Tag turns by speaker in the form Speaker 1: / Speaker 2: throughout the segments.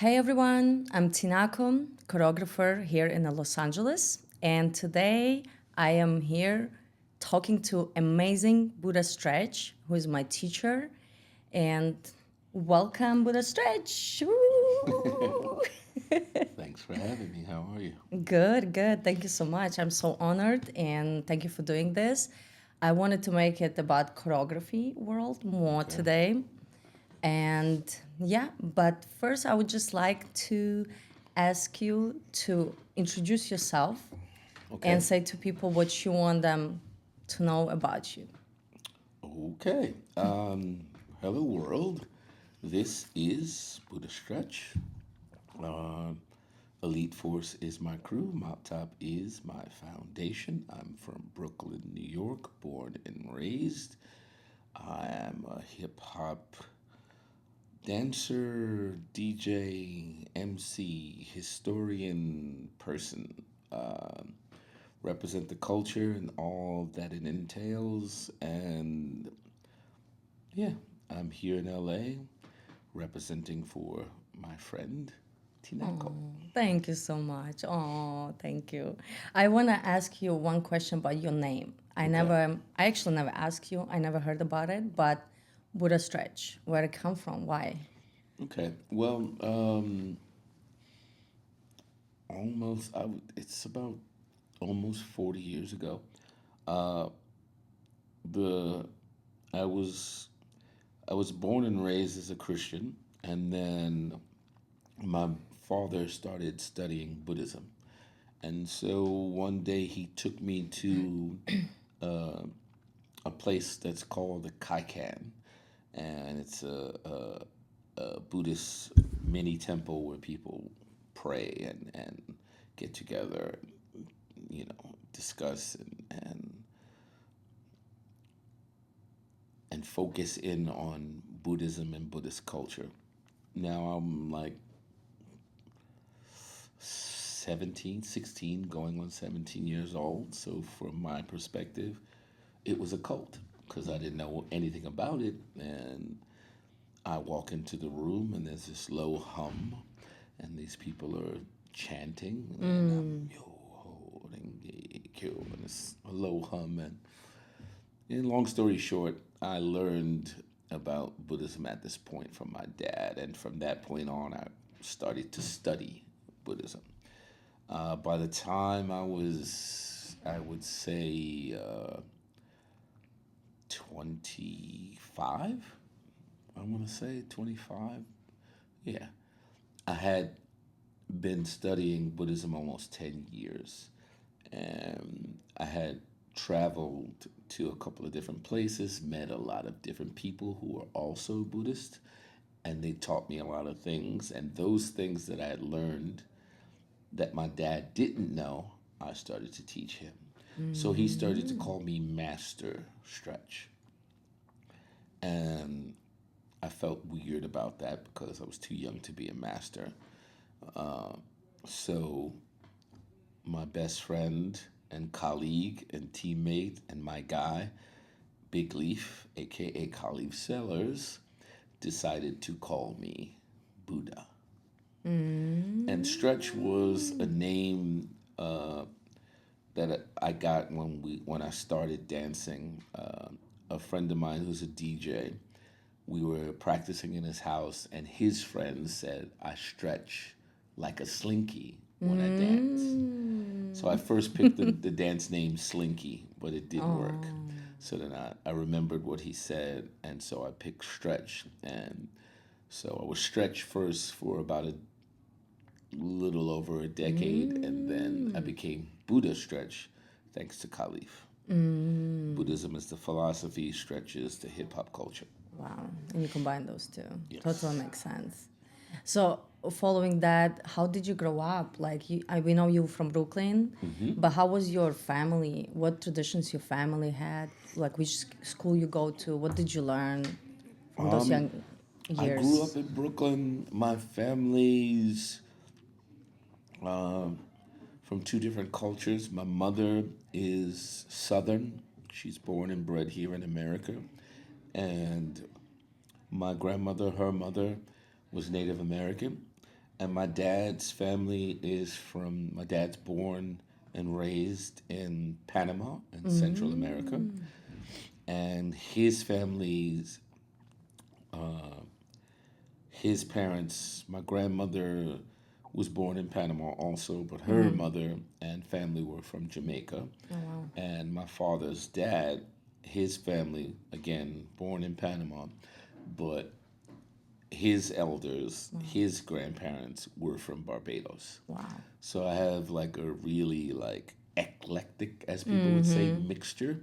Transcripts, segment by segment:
Speaker 1: Hey everyone, I'm Tinako, choreographer here in Los Angeles, and today I am here talking to amazing Buddha Stretch, who is my teacher, and welcome Buddha Stretch. Woo!
Speaker 2: Thanks for having me. How are you?
Speaker 1: Good, good. Thank you so much. I'm so honored and thank you for doing this. I wanted to make it about choreography world more
Speaker 2: Okay.
Speaker 1: today. And yeah, but first I would just like to ask you to introduce yourself and
Speaker 2: Okay.
Speaker 1: say to people what you want them to know about you.
Speaker 2: Okay. Hello, world. This is Buddha Stretch. Uh, Elite Force is my crew. Mop Top is my foundation. I'm from Brooklyn, New York, born and raised. I am a hip hop dancer, DJ, MC, historian person. Represent the culture and all that it entails. And yeah, I'm here in LA representing for my friend Tinako.
Speaker 1: Thank you so much. Oh, thank you. I want to ask you one question about your name.
Speaker 2: Okay.
Speaker 1: I actually never asked you. I never heard about it, but Buddha Stretch, where it come from? Why?
Speaker 2: Okay. Well, it's about almost 40 years ago. Uh, the I was I was born and raised as a Christian, and then my father started studying Buddhism. And so one day he took me to uh, a place that's called the Kaikan, and it's a Buddhist mini temple where people pray and get together, and, discuss and focus in on Buddhism and Buddhist culture. Now I'm like 17, 16, going on 17 years old. So from my perspective, it was a cult because I didn't know anything about it. And I walk into the room and there's this low hum, and these people are chanting, and I'm yo ho renge kyo, and it's a low hum. And in long story short, I learned about Buddhism at this point from my dad, and from that point on, I started to study Buddhism. By the time I would say, 25, I want to say 25. Yeah. I had been studying Buddhism almost 10 years. And I had traveled to a couple of different places, met a lot of different people who were also Buddhist, and they taught me a lot of things. And those things that I had learned that my dad didn't know, I started to teach him. So he started to call me Master Stretch. And I felt weird about that because I was too young to be a master. So my best friend and colleague and teammate and my guy, Big Leaf, aka Khalif Sellers, decided to call me Buddha. And Stretch was a name that I got when I started dancing. A friend of mine who's a DJ, we were practicing in his house, and his friends said I stretch like a slinky when I dance. So I first picked the dance name Slinky, but it didn't work. So then I remembered what he said, and so I picked Stretch. And so I was Stretch first for about a little over a decade, and then I became Buddha Stretch thanks to Khalif. Buddhism is the philosophy, Stretch is the hip hop culture.
Speaker 1: Wow. And you combine those two. Totally
Speaker 2: Yes.
Speaker 1: makes sense. So, following that, how did you grow up? Like, we know you from Brooklyn, but how was your family? What traditions your family had? Like, which school you go to? What did you learn from those young
Speaker 2: I grew up
Speaker 1: years?
Speaker 2: in Brooklyn. My family's from two different cultures. My mother is Southern. She's born and bred here in America. And my grandmother, her mother, was Native American. And my dad's family is from, my dad's born and raised in Panama in Central America.
Speaker 1: Mm.
Speaker 2: And his parents, my grandmother was born in Panama also, but her
Speaker 1: Mm-hmm.
Speaker 2: mother and family were from Jamaica.
Speaker 1: Oh wow.
Speaker 2: And my father's dad, his family, again, born in Panama, but his elders,
Speaker 1: Wow.
Speaker 2: his grandparents were from Barbados.
Speaker 1: Wow.
Speaker 2: So I have like a really like eclectic, as people would say,
Speaker 1: Mm-hmm.
Speaker 2: mixture.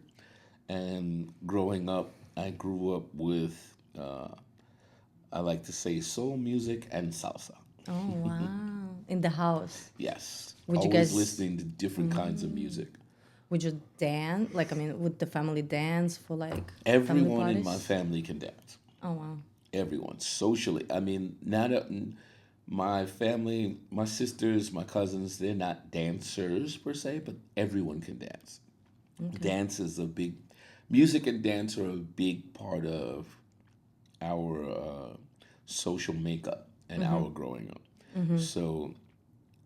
Speaker 2: And growing up, I grew up with, I like to say, soul music and salsa.
Speaker 1: Oh wow. In the house.
Speaker 2: Yes,
Speaker 1: Would you
Speaker 2: always
Speaker 1: guys
Speaker 2: listening to different kinds of music.
Speaker 1: would you dance? Like I mean, would the family dance for like family
Speaker 2: Everyone in my
Speaker 1: parties?
Speaker 2: family can dance.
Speaker 1: Oh wow.
Speaker 2: Everyone socially. I mean, not a, my family, my sisters, my cousins. They're not dancers per se, but everyone can dance.
Speaker 1: Okay.
Speaker 2: Dance is a big, music and dance are a big part of our social makeup and
Speaker 1: Mm-hmm.
Speaker 2: our growing up.
Speaker 1: Mm-hmm.
Speaker 2: So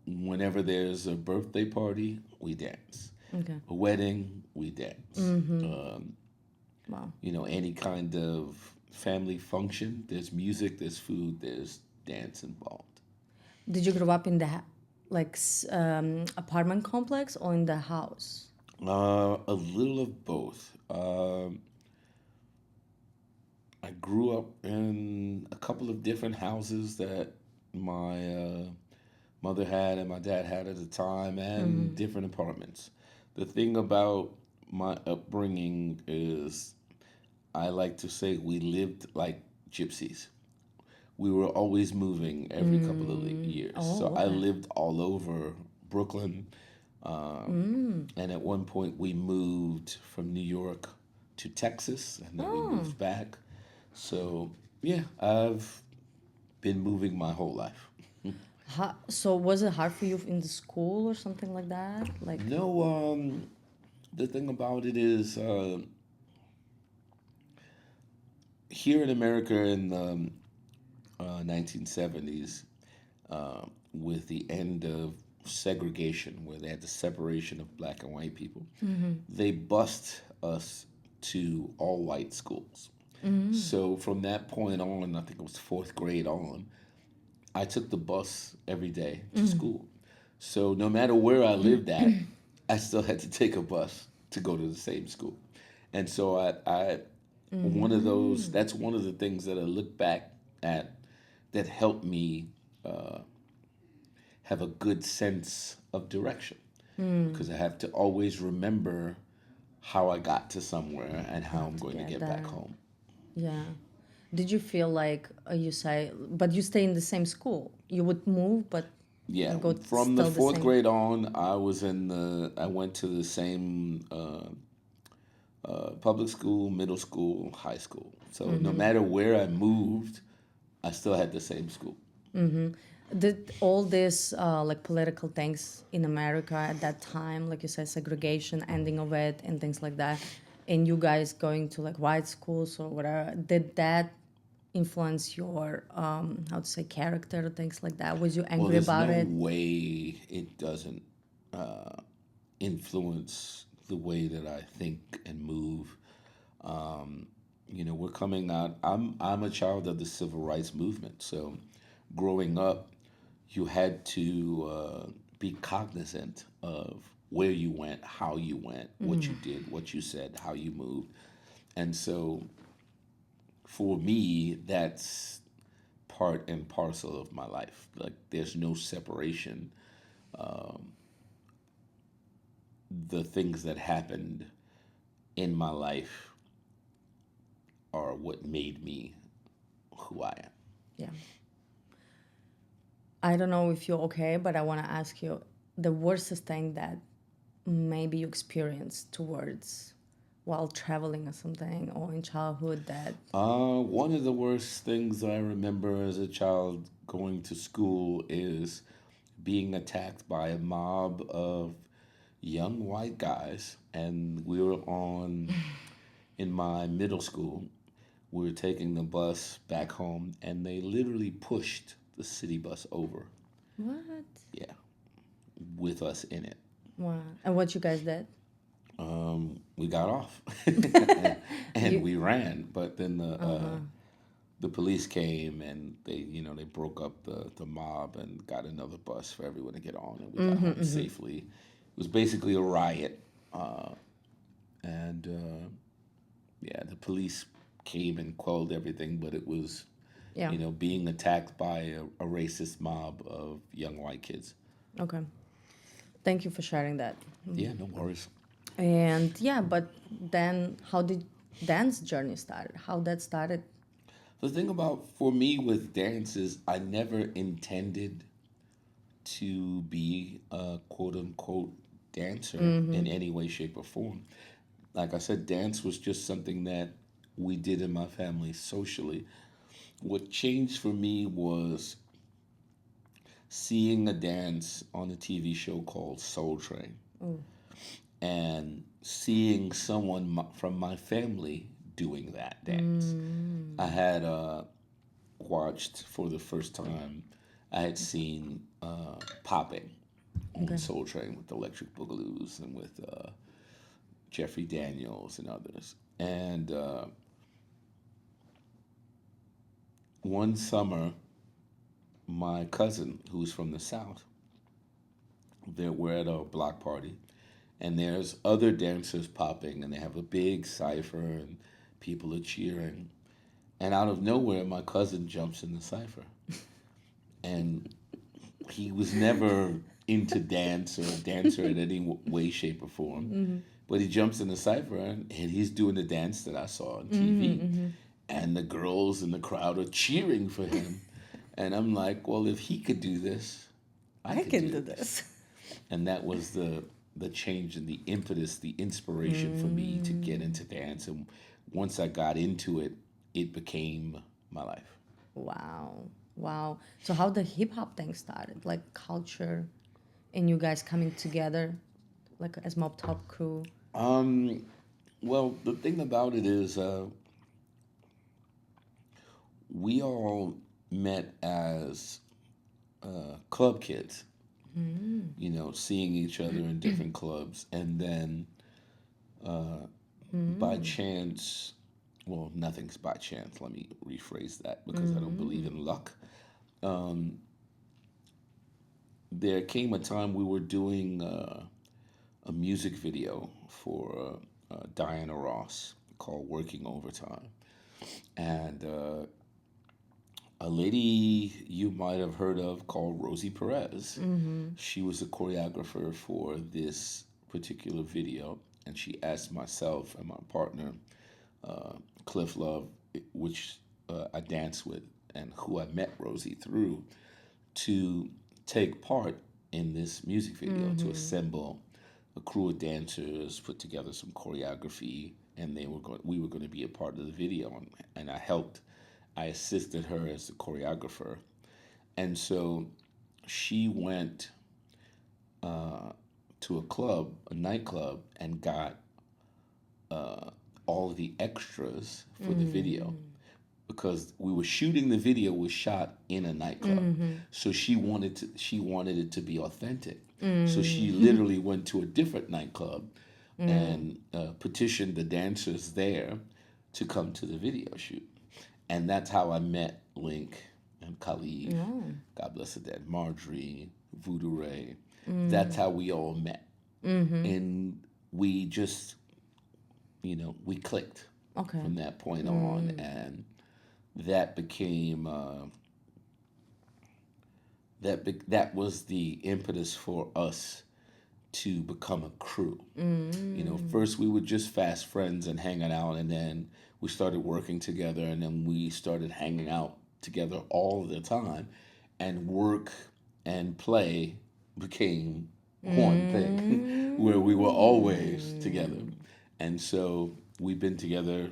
Speaker 2: whenever there's a birthday party, we dance.
Speaker 1: Okay.
Speaker 2: A wedding, we dance.
Speaker 1: Mm-hmm. Wow.
Speaker 2: Any kind of family function, there's music, there's food, there's dance involved.
Speaker 1: Did you grow up in the like apartment complex or in the house?
Speaker 2: A little of both. I grew up in a couple of different houses that my mother had and my dad had at the time, and
Speaker 1: Mm-hmm.
Speaker 2: different apartments. The thing about my upbringing is I like to say we lived like gypsies. We were always moving every couple of years. So
Speaker 1: Oh,
Speaker 2: I
Speaker 1: okay.
Speaker 2: lived all over Brooklyn. And at one point, we moved from New York to Texas, and then we
Speaker 1: Oh.
Speaker 2: moved back. So, yeah, I've been moving my whole life.
Speaker 1: So was it hard for you in the school or something like that? Like,
Speaker 2: No, the thing about it is, here in America in the 1970s, with the end of segregation, where they had the separation of black and white people, they bused us to all white schools. So from that point on, I think it was fourth grade on, I took the bus every day to school. So no matter where I lived at, I still had to take a bus to go to the same school. And so I one of those, that's one of the things that I look back at that helped me have a good sense of direction, because I have to always remember how I got to somewhere and how
Speaker 1: how
Speaker 2: I'm
Speaker 1: to
Speaker 2: going to
Speaker 1: get
Speaker 2: get back
Speaker 1: there?
Speaker 2: home.
Speaker 1: Yeah. Did you feel like you say, but you stay in the same school? You would move, but
Speaker 2: Yeah,
Speaker 1: you go
Speaker 2: from the
Speaker 1: still the
Speaker 2: fourth
Speaker 1: same.
Speaker 2: grade on, I went to the same public school, middle school, high school. So no matter where I moved, I still had the same school.
Speaker 1: Did all this like political things in America at that time, like you said, segregation, ending of it, and things like that, and you guys going to like white schools or whatever, did that influence your how to say character, things like that? Was you
Speaker 2: Well,
Speaker 1: angry
Speaker 2: there's
Speaker 1: about
Speaker 2: no
Speaker 1: it?
Speaker 2: way it doesn't influence the way that I think and move. We're coming out. I'm a child of the civil rights movement, so growing up, you had to be cognizant of where you went, how you went, what you did, what you said, how you moved, and so for me, that's part and parcel of my life. Like there's no separation. The things that happened in my life are what made me who I am.
Speaker 1: Yeah. I don't know if you're okay, but I want to ask you the worstest thing that maybe you experienced towards while traveling or something or in childhood that.
Speaker 2: One of the worst things I remember as a child going to school is being attacked by a mob of young white guys, and we were on in my middle school. We were taking the bus back home, and they literally pushed the city bus over.
Speaker 1: What?
Speaker 2: Yeah, with us in it.
Speaker 1: Wow. And what you guys did?
Speaker 2: We got off and
Speaker 1: You.
Speaker 2: we ran, but then
Speaker 1: Uh-huh.
Speaker 2: the police came and they broke up the mob and got another bus for everyone to get on, and we got
Speaker 1: Mm-hmm,
Speaker 2: home
Speaker 1: mm-hmm.
Speaker 2: safely. It was basically a riot, and yeah, the police came and quelled everything, but it was
Speaker 1: Yeah.
Speaker 2: being attacked by a racist mob of young white kids.
Speaker 1: Okay. Thank you for sharing that.
Speaker 2: Yeah, no worries.
Speaker 1: And yeah, but then how did dance journey started? How that started?
Speaker 2: The thing about for me with dance is I never intended to be a quote unquote dancer in any way, shape, or form. Like I said, dance was just something that we did in my family socially. What changed for me was seeing a dance on a TV show called Soul Train
Speaker 1: Oh.
Speaker 2: and seeing someone from my family doing that dance. I had watched for the first time, I had seen Popping on
Speaker 1: Okay.
Speaker 2: Soul Train with Electric Boogaloo's and with Jeffrey Daniels and others. And one summer, my cousin, who's from the South, we're at a block party, and there's other dancers popping, and they have a big cipher, and people are cheering. And out of nowhere, my cousin jumps in the cipher. And he was never into dance or a dancer in any way, shape, or form. But he jumps in the cipher and he's doing the dance that I saw on TV. And the girls in the crowd are cheering for him. And I'm like, well, if he could do this, I
Speaker 1: I
Speaker 2: could
Speaker 1: can
Speaker 2: do
Speaker 1: do
Speaker 2: this.
Speaker 1: this.
Speaker 2: And that was the change and the impetus, the inspiration for me to get into dance. And once I got into it, it became my life.
Speaker 1: Wow. Wow. So how the hip hop thing started? Like culture and you guys coming together like as Mob Top crew.
Speaker 2: Well, the thing about it is, we all met as club kids, seeing each other in different clubs. And then by chance, well, nothing's by chance. Let me rephrase that because I don't believe in luck. There came a time we were doing a music video for Diana Ross called Working Overtime. And a lady you might have heard of called Rosie Perez. She was the choreographer for this particular video, and she asked myself and my partner, Cliff Love, which I dance with and who I met Rosie through, to take part in this music video, to assemble a crew of dancers, put together some choreography, and we were going to be a part of the video, and I assisted her as the choreographer. And so she went to a nightclub, and got all of the extras for the video because we were shooting the video was shot in a nightclub. So she wanted it to be authentic. So she literally went to a different nightclub and petitioned the dancers there to come to the video shoot. And that's how I met Link and Khalif. God bless the dead. Marjorie, Voodoo Ray. That's how we all met. And we just, we clicked
Speaker 1: Okay.
Speaker 2: from that point on. And that became, that was the impetus for us to become a crew. First we were just fast friends and hanging out, and then we started working together, and then we started hanging out together all the time, and work and play became one thing where we were always together. And so we've been together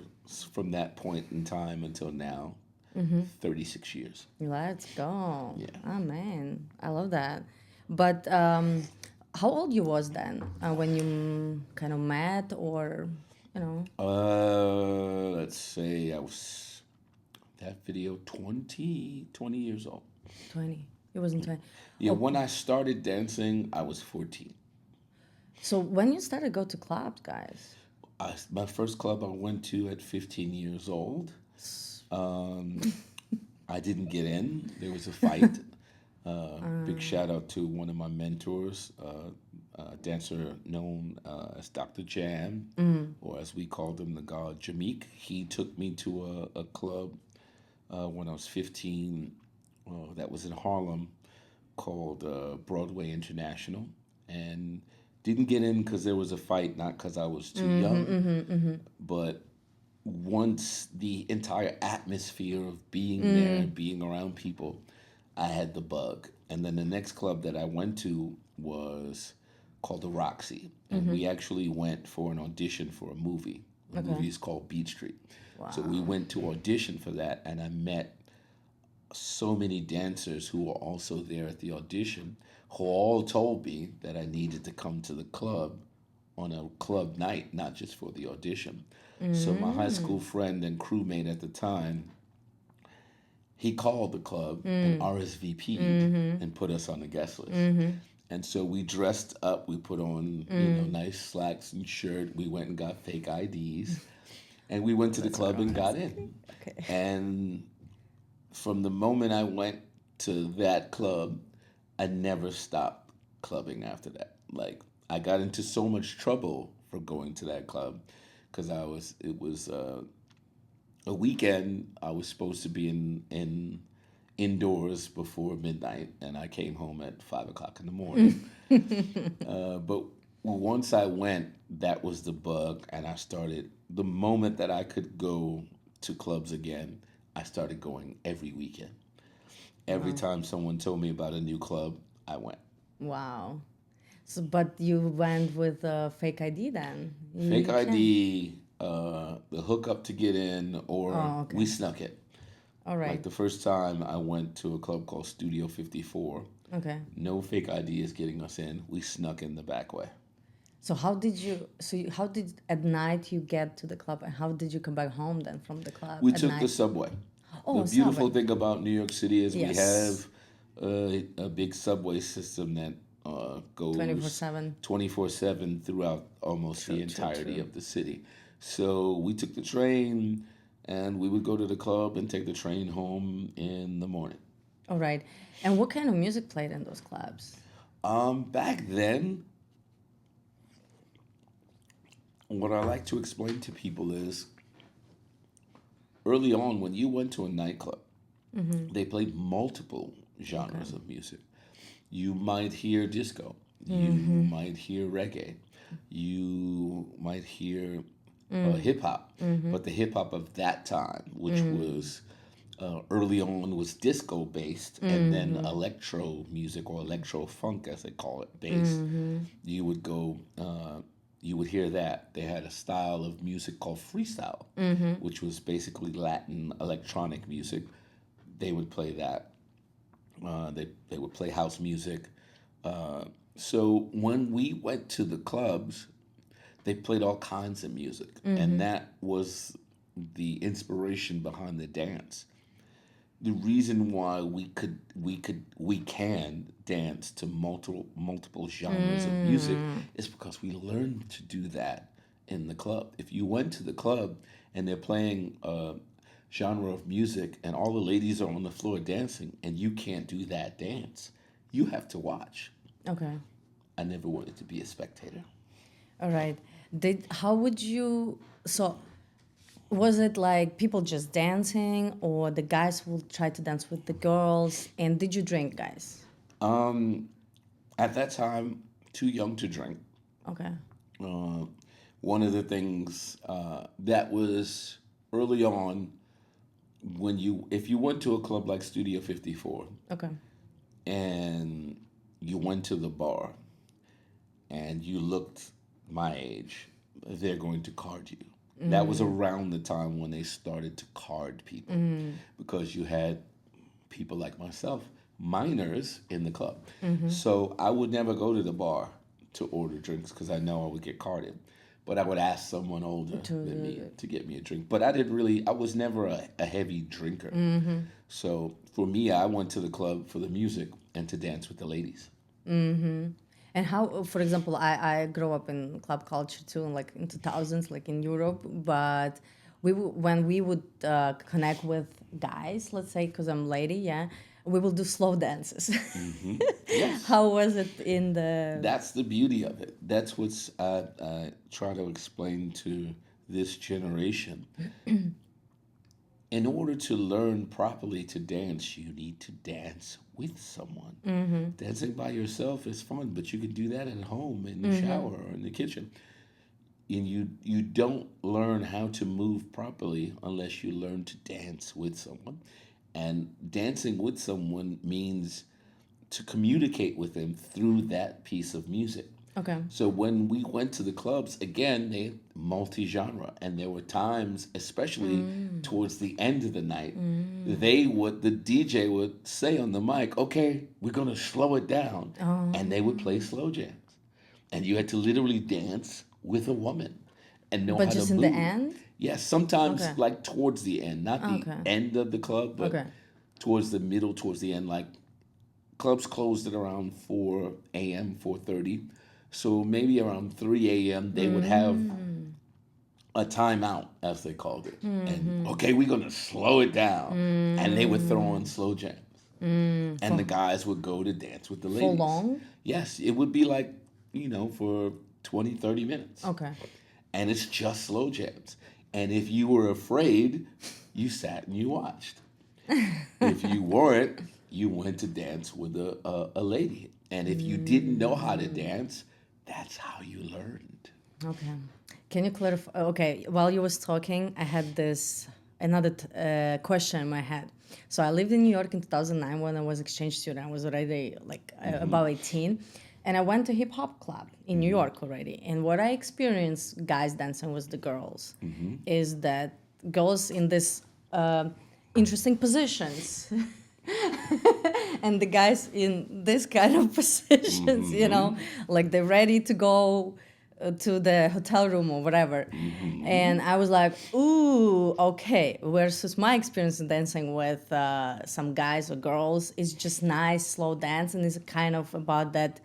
Speaker 2: from that point in time until now, 36 years.
Speaker 1: Let's go.
Speaker 2: Yeah.
Speaker 1: Oh man, I love that. But how old you was then when you kind of met, or you know?
Speaker 2: Let's say I was that video 20 years old.
Speaker 1: 20. It wasn't 20.
Speaker 2: Yeah,
Speaker 1: Oh,
Speaker 2: when I started dancing, I was 14.
Speaker 1: so when you started to go to clubs, guys?
Speaker 2: My first club I went to at 15 years old. Um, I didn't get in. There was a fight. Big shout out to one of my mentors, a dancer known as Dr. Jam, or as we called him, the god Jameek. He took me to a club when I was 15 that was in Harlem called Broadway International. And didn't get in because there was a fight, not because I was too young, but once the entire atmosphere of being there, being around people, I had the bug. And then the next club that I went to was called the Roxy. And we actually went for an audition for a movie. The movie is called Beat Street. So we
Speaker 1: Wow.
Speaker 2: went to audition for that, and I met so many dancers who were also there at the audition, who all told me that I needed to come to the club on a club night, not just for the audition. So my high school friend and crewmate at the time, he called the club and RSVP'd and put us on the guest list. And so we dressed up. We put on, nice slacks and shirt. We went and got fake IDs, and we went to the
Speaker 1: That's
Speaker 2: club and got
Speaker 1: romantic.
Speaker 2: in.
Speaker 1: Okay.
Speaker 2: And from the moment I went to that club, I never stopped clubbing after that. Like I got into so much trouble for going to that club because it was a weekend. I was supposed to be in indoors before midnight, and I came home at 5 o'clock in the morning. But once I went, that was the bug, and I started the moment that I could go to clubs again. I started going every weekend. Every
Speaker 1: Wow.
Speaker 2: time someone told me about a new club, I went.
Speaker 1: Wow. So, but you went with a fake ID then?
Speaker 2: Fake
Speaker 1: You can.
Speaker 2: ID, the hookup to get in, or
Speaker 1: Oh,
Speaker 2: we
Speaker 1: okay.
Speaker 2: snuck it.
Speaker 1: All
Speaker 2: Like
Speaker 1: right.
Speaker 2: the first time I went to a club called Studio 54,
Speaker 1: Okay.
Speaker 2: no fake ID is getting us in. We snuck in the back way.
Speaker 1: How did at night you get to the club and how did you come back home then from the club
Speaker 2: We
Speaker 1: at
Speaker 2: took the
Speaker 1: night?
Speaker 2: subway. The
Speaker 1: Oh,
Speaker 2: beautiful
Speaker 1: subway.
Speaker 2: thing about New York City is we
Speaker 1: Yes.
Speaker 2: have a big subway system that goes
Speaker 1: 24/7.
Speaker 2: 24/7 throughout almost
Speaker 1: True,
Speaker 2: the
Speaker 1: true,
Speaker 2: entirety
Speaker 1: true.
Speaker 2: of the city. So we took the train and we would go to the club and take the train home in the morning.
Speaker 1: All right. And what kind of music played in those clubs?
Speaker 2: Back then, what I like to explain to people is early on when you went to a nightclub, they played multiple
Speaker 1: Okay.
Speaker 2: genres of music. You might hear disco, you
Speaker 1: Mm-hmm.
Speaker 2: might hear reggae, you might hear hip hop,
Speaker 1: Mm-hmm.
Speaker 2: but the hip hop of that time, which was early on, was disco based, and then
Speaker 1: Mm-hmm.
Speaker 2: electro music or electro funk, as they call it, based.
Speaker 1: Mm-hmm.
Speaker 2: You would go, you would hear that they had a style of music called freestyle,
Speaker 1: Mm-hmm.
Speaker 2: which was basically Latin electronic music. They would play that. They would play house music. So when we went to the clubs, they played all kinds of music, and
Speaker 1: Mm-hmm.
Speaker 2: that was the inspiration behind the dance. The reason why we can dance to multiple genres of music
Speaker 1: Mm.
Speaker 2: is because we learned to do that in the club. If you went to the club and they're playing a genre of music and all the ladies are on the floor dancing and you can't do that dance, you have to watch.
Speaker 1: Okay.
Speaker 2: I never wanted to be a spectator.
Speaker 1: All right. Did how would you so was it like people just dancing or the guys will try to dance with the girls and did you drink, guys?
Speaker 2: Um, at that time, too young to drink.
Speaker 1: Okay.
Speaker 2: Uh, One of the things that was early on when if you went to a club like Studio 54
Speaker 1: Okay.
Speaker 2: and you went to the bar and you looked my age, they're going to card you. That was around the time when they started to card people because you had people like myself, minors in the club. So I would never go to the bar to order drinks because I know I would get carded. But I would ask someone older
Speaker 1: To
Speaker 2: than
Speaker 1: do
Speaker 2: me
Speaker 1: it.
Speaker 2: to get me a drink. But I was never a heavy drinker. So for me, I went to the club for the music and to dance with the ladies.
Speaker 1: And how, for example, I grew up in club culture too, like in 2000s, like in Europe. But when we would connect with guys, let's say, because I'm lady, yeah, we will do slow dances.
Speaker 2: Yes,
Speaker 1: How was it in the?
Speaker 2: that's the beauty of it. That's what's I try to explain to this generation. In order to learn properly to dance, you need to dance with someone. Dancing by yourself is fun, but you can do that at home in the shower or in the kitchen. And you don't learn how to move properly unless you learn to dance with someone. And dancing with someone means to communicate with them through that piece of music.
Speaker 1: Okay.
Speaker 2: So when we went to the clubs, again, they multi-genre, and there were times, especially towards the end of the night, the DJ would say on the mic, "Okay, we're gonna slow it down," and they would play slow jams, and you had to literally dance with a woman and know
Speaker 1: But
Speaker 2: how to
Speaker 1: just in the
Speaker 2: move.
Speaker 1: end?
Speaker 2: Yes, sometimes
Speaker 1: Okay.
Speaker 2: like towards the end, not the
Speaker 1: Okay.
Speaker 2: end of the club, but
Speaker 1: Okay.
Speaker 2: towards the middle, towards the end, like clubs closed at around 4 a.m., 4:30. So maybe around 3 a.m. they would have a timeout, as they called it. And okay, we're gonna slow it down. And they would throw on slow jams. And the guys would go to dance with the
Speaker 1: For
Speaker 2: ladies.
Speaker 1: long?
Speaker 2: Yes, it would be like, for 20, 30 minutes.
Speaker 1: Okay.
Speaker 2: And it's just slow jams. And if you were afraid, you sat and you watched. If you weren't, you went to dance with a lady. And if you didn't know how to dance, that's how you learned.
Speaker 1: Okay. Can you clarify? Okay, while you was talking, I had this another question in my head. So I lived in New York in 2009 when I was exchange student. I was already like about 18, and I went to hip hop club in New York already. And what I experienced guys dancing with the girls is that girls in this interesting positions and the guys in this kind of positions, like they're ready to go to the hotel room or whatever. And I was like, ooh, okay. Versus my experience in dancing with some guys or girls is just nice, slow dance, and it's kind of about that.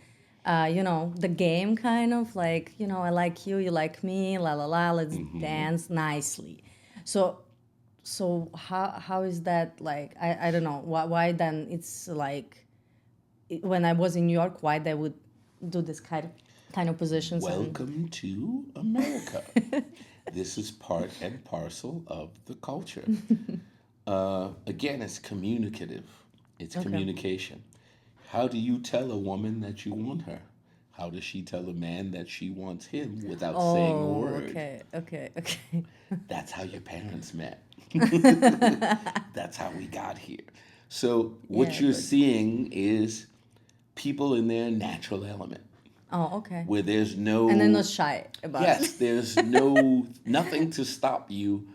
Speaker 1: The game kind of like, I like you, you like me, la la la, let's dance nicely. So how is that like? I don't know why then it's like when I was in New York, why they would do this kind of positions and
Speaker 2: Welcome to America. This is part and parcel of the culture. Again, it's communicative, it's
Speaker 1: okay.
Speaker 2: communication. How do you tell a woman that you want her? How does she tell a man that she wants him without saying a
Speaker 1: Oh,
Speaker 2: word?
Speaker 1: okay.
Speaker 2: That's how your parents met. That's how we got here. So, what
Speaker 1: Yeah,
Speaker 2: you're
Speaker 1: good.
Speaker 2: seeing is people in their natural element,
Speaker 1: Oh, okay.
Speaker 2: where there's
Speaker 1: And they're
Speaker 2: no,
Speaker 1: not shy about it.
Speaker 2: yes, there's no, nothing to stop you.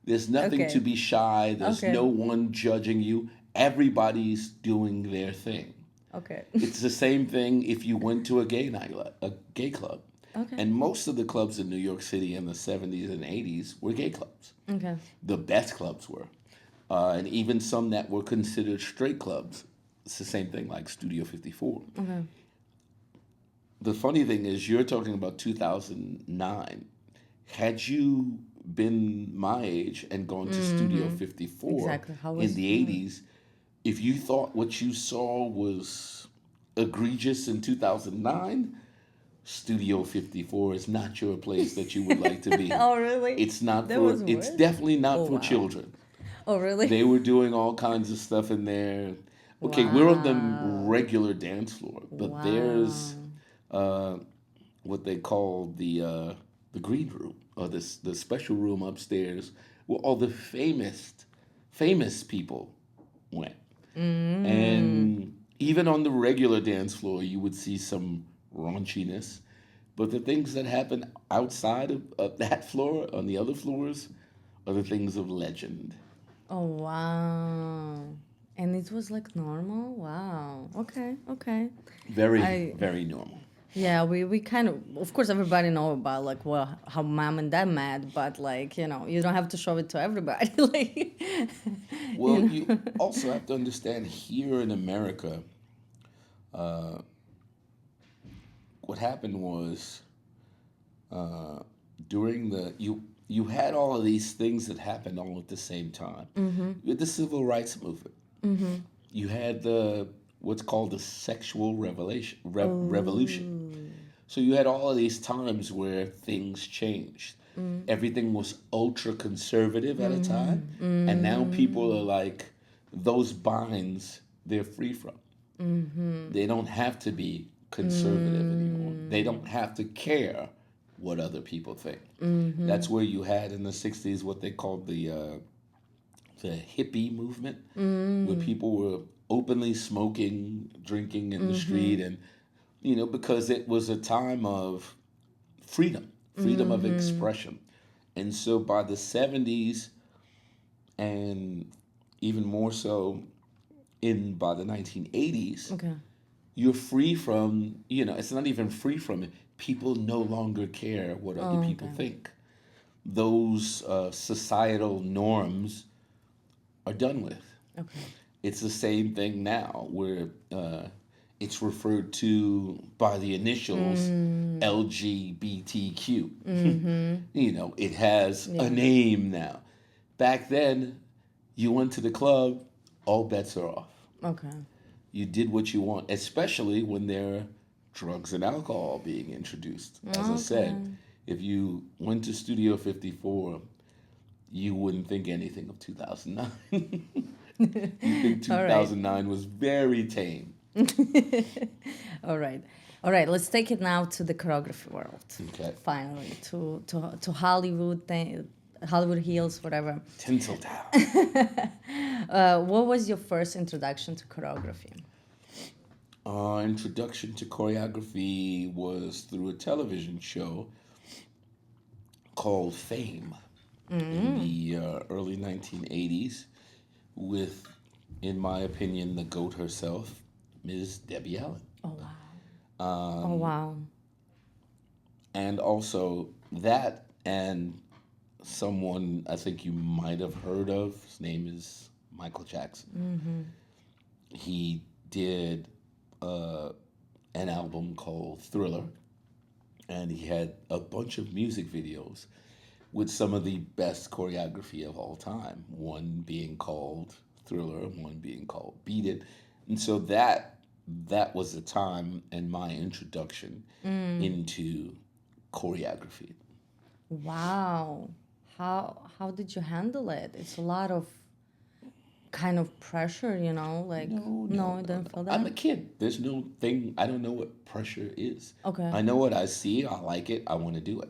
Speaker 2: There's nothing to
Speaker 1: Okay.
Speaker 2: be shy. There's
Speaker 1: Okay.
Speaker 2: no one judging you. Everybody's doing their thing.
Speaker 1: Okay.
Speaker 2: It's the same thing if you went to a gay club.
Speaker 1: Okay.
Speaker 2: And most of the clubs in New York City in the 70s and 80s were gay clubs.
Speaker 1: Okay.
Speaker 2: The best clubs were. And even some that were considered straight clubs. It's the same thing like Studio 54.
Speaker 1: Okay.
Speaker 2: The funny thing is, you're talking about 2009. Had you been my age and gone to Studio 54
Speaker 1: Exactly. How
Speaker 2: in
Speaker 1: was
Speaker 2: the 80s, if you thought what you saw was egregious in 2009, Studio 54 is not your place that you would like to be.
Speaker 1: Oh, really? That was
Speaker 2: It's
Speaker 1: worse?
Speaker 2: definitely
Speaker 1: Oh,
Speaker 2: not for
Speaker 1: wow.
Speaker 2: children.
Speaker 1: Oh, really?
Speaker 2: They were doing all kinds of stuff in there. Okay, we're on the
Speaker 1: Wow.
Speaker 2: regular dance floor, but there's
Speaker 1: Wow.
Speaker 2: uh, what they call the green room or the special room upstairs where all the famous people went. And even on the regular dance floor, you would see some raunchiness. But the things that happen outside of that floor, on the other floors, are the things of legend.
Speaker 1: Oh, wow. And it was like normal? Wow. Okay.
Speaker 2: Very,
Speaker 1: I
Speaker 2: very normal.
Speaker 1: Yeah, we kind of course everybody know about like well how mom and dad met, but like you don't have to show it to everybody. Like you
Speaker 2: Well,
Speaker 1: know.
Speaker 2: you also have to understand here in America, what happened was during the you had all of these things that happened all at the same time. You had the civil rights movement. You had the what's called the sexual revolution.
Speaker 1: Oh.
Speaker 2: So you had all of these times where things changed. Everything was ultra conservative at a time, and now people are like, those binds they're free from. They don't have to be conservative anymore. They don't have to care what other people think. That's where you had in the '60s what they called the hippie movement, where people were openly smoking, drinking in the street, and because it was a time of freedom, freedom of expression. And so by the '70s, and even more so in by the 1980s,
Speaker 1: Okay.
Speaker 2: you're free from, it's not even free from it. People no longer care what other
Speaker 1: Oh,
Speaker 2: people
Speaker 1: okay.
Speaker 2: think. Those societal norms are done with.
Speaker 1: Okay.
Speaker 2: It's the same thing now where it's referred to by the initials LGBTQ. It has a
Speaker 1: Yeah.
Speaker 2: name now. Back then, you went to the club, all bets are off.
Speaker 1: Okay.
Speaker 2: You did what you want, especially when there are drugs and alcohol being introduced. As I
Speaker 1: Okay.
Speaker 2: said, if you went to Studio 54, you wouldn't think anything of 2009. You think
Speaker 1: All right.
Speaker 2: 2009 was very tame.
Speaker 1: All right. All right. Let's take it now to the choreography world.
Speaker 2: Okay.
Speaker 1: Finally, to Hollywood thing, Hollywood Hills, whatever.
Speaker 2: Tinseltown.
Speaker 1: What was your first introduction to choreography?
Speaker 2: Introduction to choreography was through a television show called Fame in the early 1980s with, in my opinion, the GOAT herself, Ms. Debbie Allen.
Speaker 1: Oh wow. Oh wow.
Speaker 2: And also that, and someone I think you might have heard of, his name is Michael Jackson. He did uh, an album called Thriller, and he had a bunch of music videos with some of the best choreography of all time. One being called Thriller, one being called Beat It, and so that was the time and my introduction into choreography.
Speaker 1: Wow. How did you handle it? It's a lot of kind of pressure, like
Speaker 2: No,
Speaker 1: no,
Speaker 2: no,
Speaker 1: I
Speaker 2: no,
Speaker 1: didn't
Speaker 2: no.
Speaker 1: feel
Speaker 2: I'm
Speaker 1: that.
Speaker 2: a kid. There's no thing. I don't know what pressure is.
Speaker 1: Okay.
Speaker 2: I know what I see. I like it. I want to do it.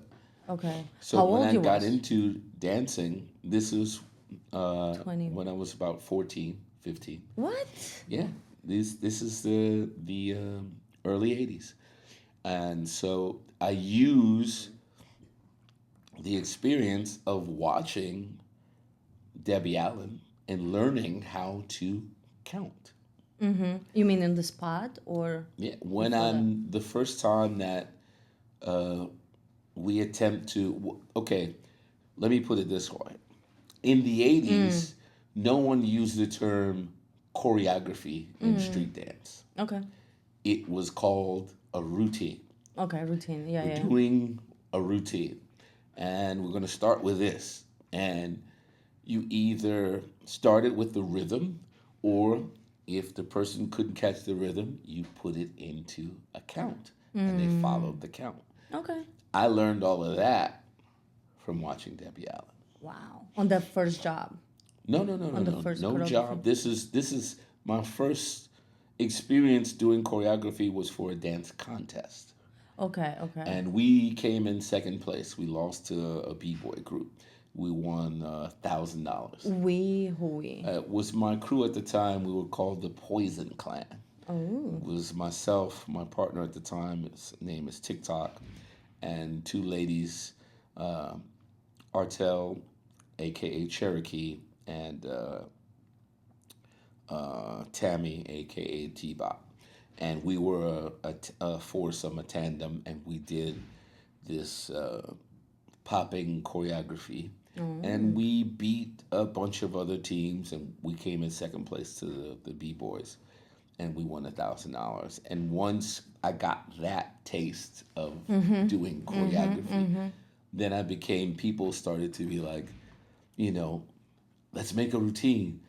Speaker 1: Okay.
Speaker 2: So
Speaker 1: How
Speaker 2: when
Speaker 1: old
Speaker 2: I
Speaker 1: you
Speaker 2: got
Speaker 1: was?
Speaker 2: into dancing, this is
Speaker 1: 20.
Speaker 2: when I was about 14, 15.
Speaker 1: What?
Speaker 2: Yeah, this is the early '80s, and so I use the experience of watching Debbie Allen and learning how to count.
Speaker 1: You mean in the spot or
Speaker 2: Yeah, when
Speaker 1: before that?
Speaker 2: I'm the first time that uh, we attempt to, okay, let me put it this way. In the '80s, no one used the term choreography in street dance.
Speaker 1: Okay.
Speaker 2: It was called a routine.
Speaker 1: Okay, routine. Yeah,
Speaker 2: We're
Speaker 1: yeah.
Speaker 2: doing a routine, and we're going to start with this. And you either started with the rhythm, or if the person couldn't catch the rhythm, you put it into a count, and they followed the count.
Speaker 1: Okay.
Speaker 2: I learned all of that from watching Debbie Allen.
Speaker 1: Wow. On that first job,
Speaker 2: No, no, no, no,
Speaker 1: on the
Speaker 2: no,
Speaker 1: first
Speaker 2: no
Speaker 1: choreography.
Speaker 2: job. This is my first experience doing choreography was for a dance contest,
Speaker 1: Okay, okay.
Speaker 2: and we came in second place. We lost to a b-boy group. We won $1,000.
Speaker 1: We.
Speaker 2: It was my crew at the time. We were called the Poison Clan.
Speaker 1: Oh.
Speaker 2: It was myself, my partner at the time. His name is TikTok, and two ladies, uh, Artel, aka Cherokee, and Tammy, aka T-Bop. and we were a foursome, a tandem, and we did this popping choreography, and we beat a bunch of other teams, and we came in second place to the B boys, and we won $1,000. And once I got that taste of doing choreography, then I became. People started to be like, you know, let's make a routine.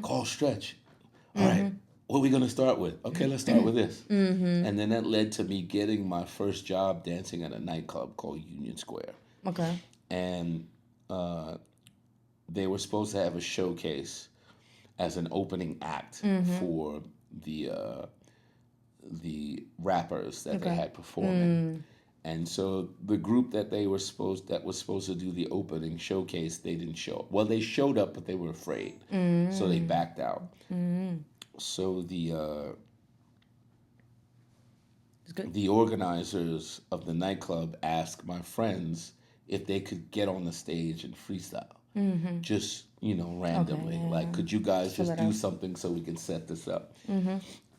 Speaker 2: Call stretch. All right, what are we gonna start with? Okay, let's start with this. And then that led to me getting my first job dancing at a nightclub called Union Square.
Speaker 1: Okay.
Speaker 2: And they were supposed to have a showcase as an opening act for the rappers that they
Speaker 1: Okay.
Speaker 2: had performing. And so the group that was supposed to do the opening showcase, they didn't show up. Well, they showed up, but they were afraid, so they backed out. So
Speaker 1: It's good.
Speaker 2: the organizers of the nightclub asked my friends if they could get on the stage and freestyle, just randomly.
Speaker 1: yeah,
Speaker 2: Like, could you guys
Speaker 1: fill
Speaker 2: just
Speaker 1: it
Speaker 2: do
Speaker 1: up.
Speaker 2: something so we can set this up?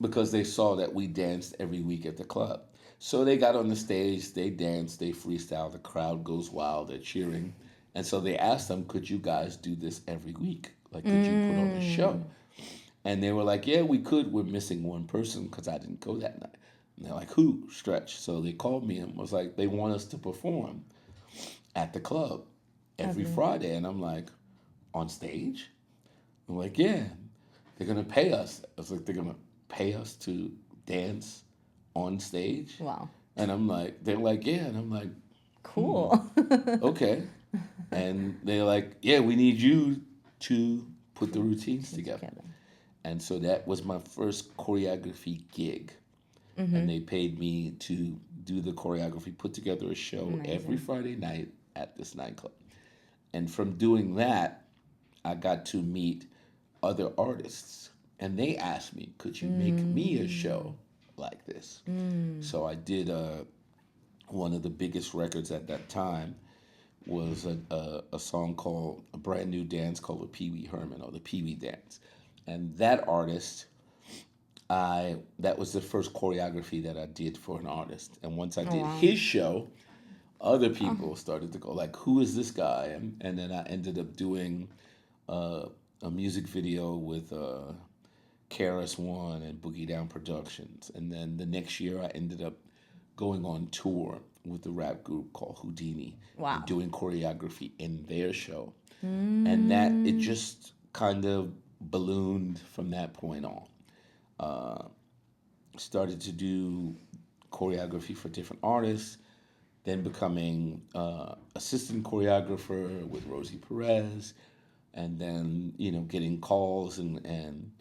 Speaker 2: Because they saw that we danced every week at the club. So they got on the stage, they danced, they freestyle. The crowd goes wild, they're cheering, and so they asked them, "Could you guys do this every week? Like, could you put on a show?" And they were like, "Yeah, we could. We're missing one person because I didn't go that night." And they're like, "Who?" Stretch. So they called me and was like, they want us to perform at the club every
Speaker 1: Okay.
Speaker 2: Friday. And I'm like, on stage? I'm like, yeah, they're going to pay us. I was like, they're going to pay us to dance on stage?
Speaker 1: Wow.
Speaker 2: And I'm like, they're like, yeah. And I'm like,
Speaker 1: Cool.
Speaker 2: okay. And they're like, yeah, we need you to put the routines together.
Speaker 1: Together.
Speaker 2: And so that was my first choreography gig. And they paid me to do the choreography, put together a show every Friday night at this nightclub. And from doing that, I got to meet other artists. And they asked me, could you make me a show like this? So I did one of the biggest records at that time was a song called, a brand new dance called the Pee Wee Herman, or the Pee Wee Dance. And that artist, that was the first choreography that I did for an artist. And once I
Speaker 1: Oh,
Speaker 2: did
Speaker 1: wow.
Speaker 2: his show, other people started to go like, "Who is this guy?" And then I ended up doing a music video with Karis One and Boogie Down Productions. And then the next year, I ended up going on tour with a rap group called Houdini and
Speaker 1: Wow.
Speaker 2: doing choreography in their show. And that it just kind of ballooned from that point on. Started to do choreography for different artists, then becoming assistant choreographer with Rosie Perez, and then getting calls and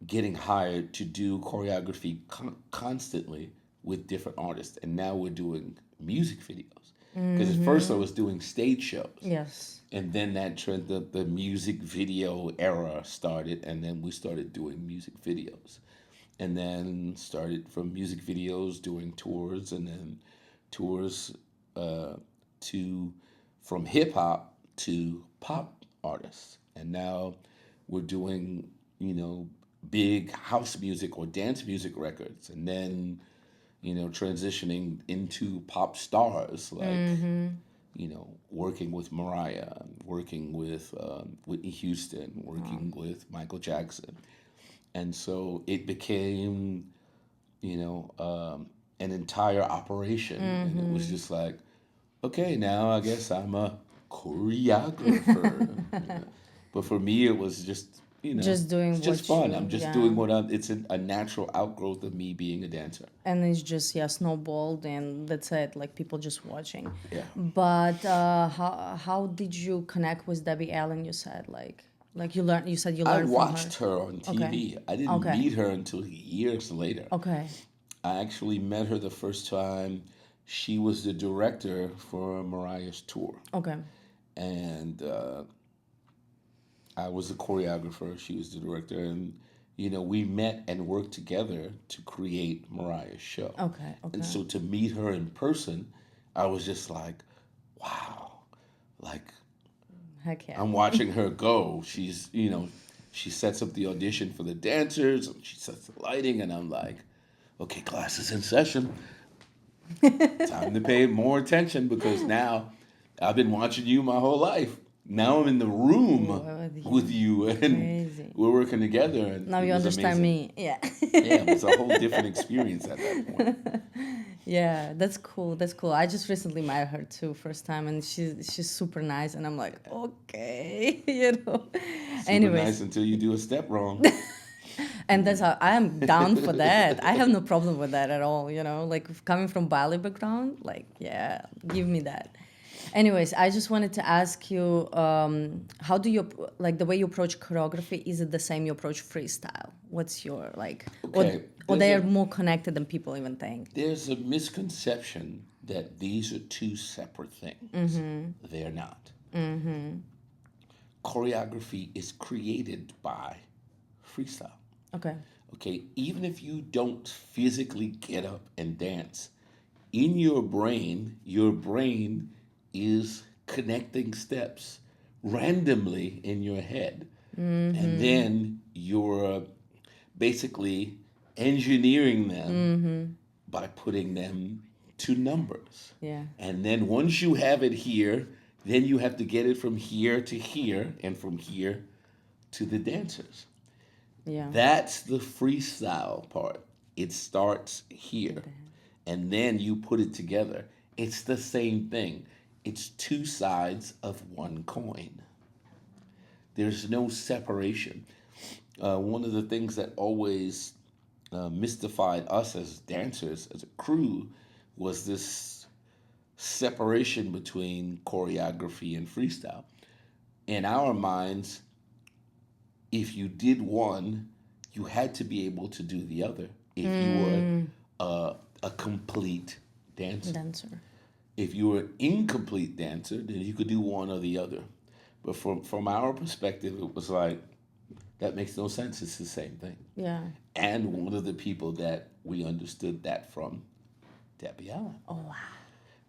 Speaker 2: getting hired to do choreography constantly with different artists. And now we're doing music videos. Because at first I was doing stage shows.
Speaker 1: Yes.
Speaker 2: And then that trend, the music video era started, and then we started doing music videos. And then started from music videos doing tours, and then tours to from hip hop to pop artists. And now we're doing, big house music or dance music records, and then, transitioning into pop stars like, working with Mariah, working with Whitney Houston, working with Michael Jackson. And so it became, an entire operation. And it was just like, okay, now I guess I'm a choreographer. But for me, it was just,
Speaker 1: Just doing
Speaker 2: it's just
Speaker 1: what
Speaker 2: fun.
Speaker 1: you,
Speaker 2: I'm just
Speaker 1: yeah.
Speaker 2: doing it's a natural outgrowth of me being a dancer.
Speaker 1: And it's just, yeah, snowballed, and that's it. Like, people just watching.
Speaker 2: Yeah.
Speaker 1: But how did you connect with Debbie Allen? You said like you said you
Speaker 2: I
Speaker 1: learned from her.
Speaker 2: watched her on
Speaker 1: Okay.
Speaker 2: TV. I didn't
Speaker 1: Okay.
Speaker 2: meet her until years later.
Speaker 1: Okay.
Speaker 2: I actually met her the first time. She was the director for Mariah's tour.
Speaker 1: Okay.
Speaker 2: And I was the choreographer. She was the director. And, we met and worked together to create Mariah's show.
Speaker 1: Okay.
Speaker 2: And
Speaker 1: Okay.
Speaker 2: so to meet her in person, I was just like, wow. Like,
Speaker 1: Heck yeah.
Speaker 2: I'm watching her go. She's, She sets up the audition for the dancers, and she sets the lighting, and I'm like, okay, class is in session. Time to pay more attention because now I've been watching you my whole life. Now I'm in the room
Speaker 1: With
Speaker 2: with
Speaker 1: you.
Speaker 2: you, and
Speaker 1: Crazy.
Speaker 2: we're working together, and
Speaker 1: Now
Speaker 2: it
Speaker 1: you
Speaker 2: was
Speaker 1: understand
Speaker 2: amazing.
Speaker 1: me. Yeah.
Speaker 2: Yeah, it was a whole different experience at that point.
Speaker 1: Yeah, that's cool. That's cool. I just recently met her too, first time, and she's super nice, and I'm like, okay,
Speaker 2: Super nice
Speaker 1: Anyways,
Speaker 2: until you do a step wrong.
Speaker 1: and that's how I am down for that. I have no problem with that at all. Like coming from ballet background, like yeah, give me that. Anyways, I just wanted to ask you, how do you like the way you approach choreography? Is it the same you approach freestyle? What's your like,
Speaker 2: Okay,
Speaker 1: or they are more connected than people even think?
Speaker 2: there's a misconception that these are two separate things. They're not. Choreography is created by freestyle.
Speaker 1: Okay.
Speaker 2: Okay, even if you don't physically get up and dance, in your brain is connecting steps randomly in your head. And then you're basically engineering them by putting them to numbers.
Speaker 1: Yeah.
Speaker 2: And then once you have it here, then you have to get it from here to here and from here to the dancers.
Speaker 1: Yeah.
Speaker 2: That's the freestyle part. It starts here and then you put it together. It's the same thing. It's two sides of one coin. There's no separation. One of the things that always mystified us as dancers, as a crew, was this separation between choreography and freestyle. In our minds, if you did one, you had to be able to do the other if you were a complete dancer.
Speaker 1: Dancer.
Speaker 2: If you were an incomplete dancer, then you could do one or the other. But from our perspective, it was like, that makes no sense. It's the same thing.
Speaker 1: Yeah.
Speaker 2: And one of the people that we understood that from, Debbie Allen.
Speaker 1: Oh wow.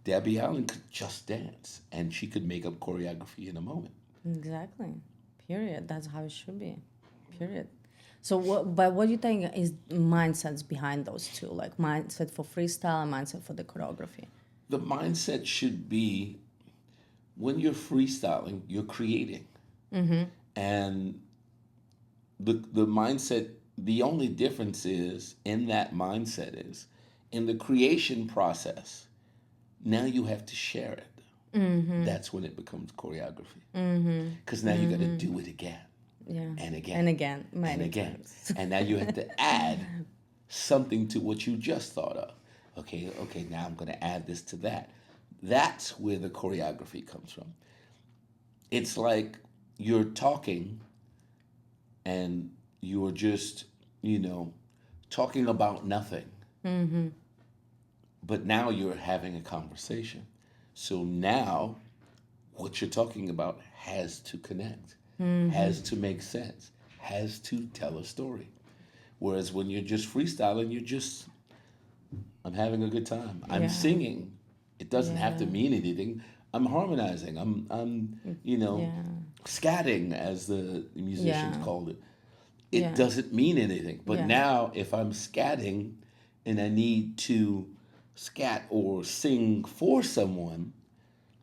Speaker 2: Debbie Allen could just dance, and she could make up choreography in a moment.
Speaker 1: Exactly. Period. That's how it should be. Period. So what do you think is mindsets behind those two? Like mindset for freestyle and mindset for the choreography?
Speaker 2: The mindset should be when you're freestyling, you're creating. And the mindset, the only difference is in that mindset is in the creation process, now you have to share it. That's when it becomes choreography. Because now you got to do it again.
Speaker 1: Yeah.
Speaker 2: And again.
Speaker 1: And again.
Speaker 2: And
Speaker 1: Many
Speaker 2: again.
Speaker 1: times.
Speaker 2: And now you have to add something to what you just thought of. Okay, now I'm going to add this to that. That's where the choreography comes from. It's like you're talking and you're just, talking about nothing. But now you're having a conversation. So now what you're talking about has to connect, has to make sense, has to tell a story. Whereas when you're just freestyling, I'm having a good time. I'm
Speaker 1: Yeah.
Speaker 2: singing. It doesn't have to
Speaker 1: Yeah.
Speaker 2: mean anything. I'm harmonizing. I'm
Speaker 1: Yeah.
Speaker 2: scatting, as the musicians
Speaker 1: Yeah.
Speaker 2: called it. It
Speaker 1: Yeah.
Speaker 2: doesn't mean anything. But
Speaker 1: Yeah.
Speaker 2: now, if I'm scatting and I need to scat or sing for someone,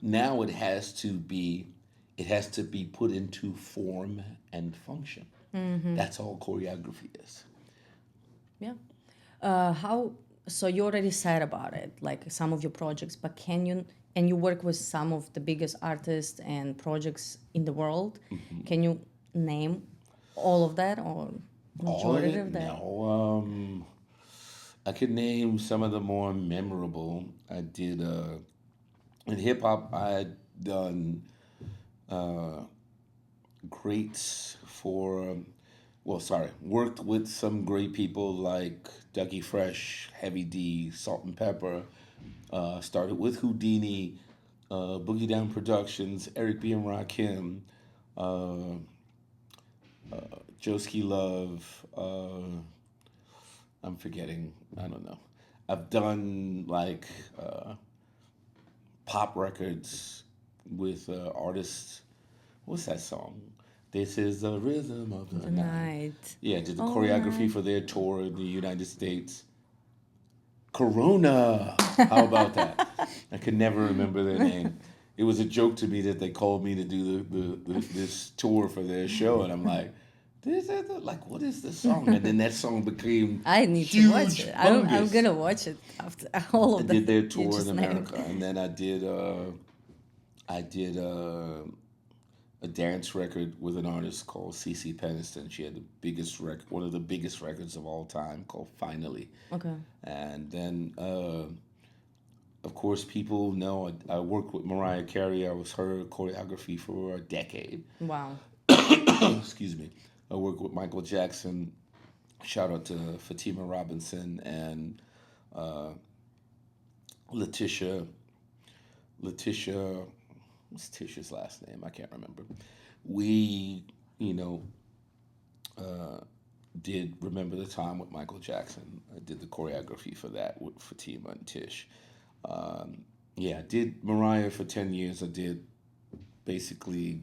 Speaker 2: now it has to be put into form and function. That's all choreography is.
Speaker 1: Yeah. How? So you already said about it, like some of your projects, but can you? And you work with some of the biggest artists and projects in the world. Can you name all of that or
Speaker 2: All of
Speaker 1: majority
Speaker 2: it?
Speaker 1: of that?
Speaker 2: No. I could name some of the more memorable. I did in hip hop. I had done greats for. Well, sorry, worked with some great people like Dougie Fresh, Heavy D, Salt and Pepper. Started with Houdini, Boogie Down Productions, Eric B. and Rakim, uh, Joski Love. I'm forgetting. I don't know. I've done like pop records with artists. What's that song? This is the rhythm of the
Speaker 1: The
Speaker 2: night.
Speaker 1: night.
Speaker 2: Yeah, I did the
Speaker 1: All
Speaker 2: choreography
Speaker 1: night.
Speaker 2: for their tour in the United States. Corona. How about that? I could never remember their name. It was a joke to me that they called me to do this tour for their show, and I'm like, like, what is this song? And then that song became
Speaker 1: I need to watch
Speaker 2: huge,
Speaker 1: it. I'm
Speaker 2: humongous.
Speaker 1: gonna watch it after all
Speaker 2: I
Speaker 1: of the
Speaker 2: did their
Speaker 1: you
Speaker 2: tour in
Speaker 1: just named.
Speaker 2: America, and then I did a dance record with an artist called Cece Peniston. She had the biggest record, one of the biggest records of all time, called Finally.
Speaker 1: Okay.
Speaker 2: And then, of course, people know I worked with Mariah Carey. I was her choreography for a decade.
Speaker 1: Wow.
Speaker 2: Excuse me. I worked with Michael Jackson. Shout out to Fatima Robinson and uh, Letitia. Letitia, what's Tisha's last name? I can't remember. We, you know, uh, did Remember the Time with Michael Jackson. I did the choreography for that with Fatima and Tish. Yeah, I did Mariah for 10 years. I did basically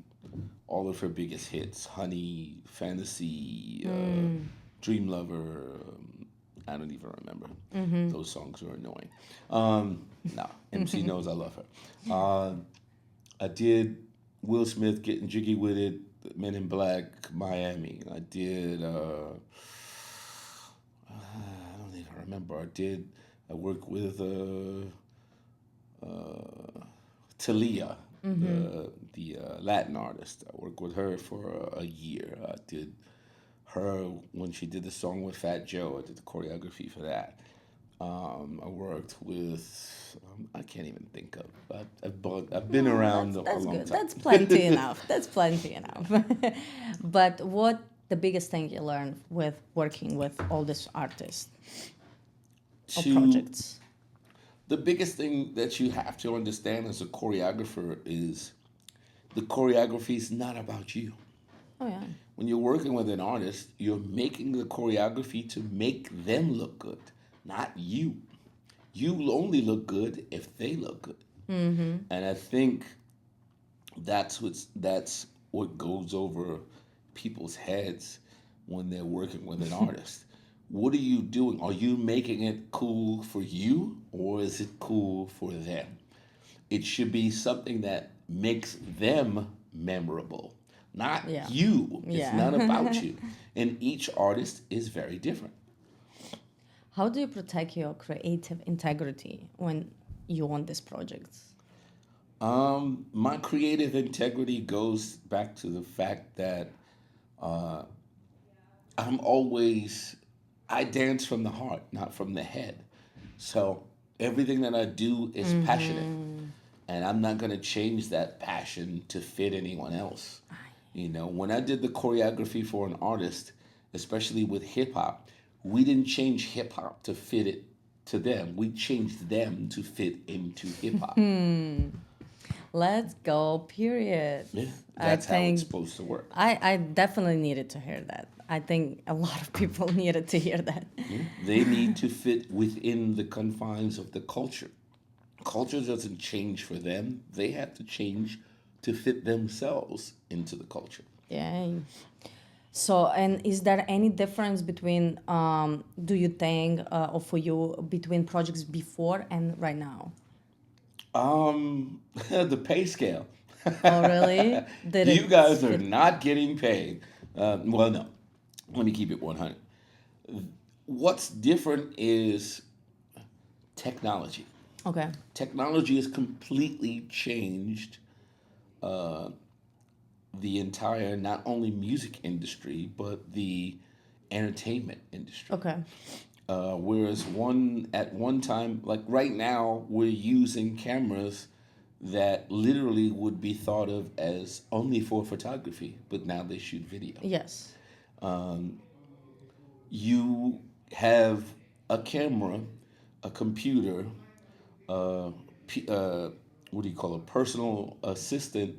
Speaker 2: all of her biggest hits: Honey, Fantasy, Dream Lover. I don't even remember. Those songs are annoying. No, MC knows I love her. I did Will Smith Getting Jiggy with It, Men in Black, Miami. I did, I don't even remember. I worked with Talia, the Latin artist. I worked with her for a year. I did her when she did the song with Fat Joe. I did the choreography for that. I worked with I can't even think of. I've been
Speaker 1: Oh,
Speaker 2: around a
Speaker 1: that's
Speaker 2: long
Speaker 1: good.
Speaker 2: time.
Speaker 1: That's plenty enough. That's plenty enough. But what the biggest thing you learned with working with all these artists or
Speaker 2: To
Speaker 1: projects?
Speaker 2: The biggest thing that you have to understand as a choreographer is the choreography is not about you.
Speaker 1: Oh yeah.
Speaker 2: When you're working with an artist, you're making the choreography to make them look good, not you. You only look good if they look good. And I think that's what goes over people's heads when they're working with an artist. What are you doing? Are you making it cool for you or is it cool for them? It should be something that makes them memorable, not
Speaker 1: Yeah.
Speaker 2: you. It's not about
Speaker 1: Yeah.
Speaker 2: you. And each artist is very different.
Speaker 1: How do you protect your creative integrity when you on these projects?
Speaker 2: My creative integrity goes back to the fact that I'm always, I dance from the heart, not from the head. So everything that I do is passionate. And I'm not going to change that passion to fit anyone else. When I did the choreography for an artist, especially with hip hop, we didn't change hip hop to fit it to them. We changed them to fit into hip hop.
Speaker 1: Let's go, period.
Speaker 2: Yeah,
Speaker 1: I
Speaker 2: that's how it's
Speaker 1: think
Speaker 2: supposed to work.
Speaker 1: I definitely needed to hear that. I think a lot of people needed to hear that.
Speaker 2: Yeah. They need to fit within the confines of the culture. Culture doesn't change for them, they have to change to fit themselves into the culture.
Speaker 1: Yeah. So, and is there any difference between, do you think, or for you, between projects before and right now?
Speaker 2: The pay scale.
Speaker 1: Oh, really? Did
Speaker 2: You
Speaker 1: it
Speaker 2: guys are
Speaker 1: fit?
Speaker 2: not getting paid. Well, no. Let me keep it 100. What's different is technology.
Speaker 1: Okay.
Speaker 2: Technology has completely changed the entire, not only music industry, but the entertainment industry.
Speaker 1: Okay.
Speaker 2: Whereas at one time, like right now, we're using cameras that literally would be thought of as only for photography, but now they shoot video.
Speaker 1: Yes.
Speaker 2: You have a camera, a computer, uh, what do you call it, personal assistant,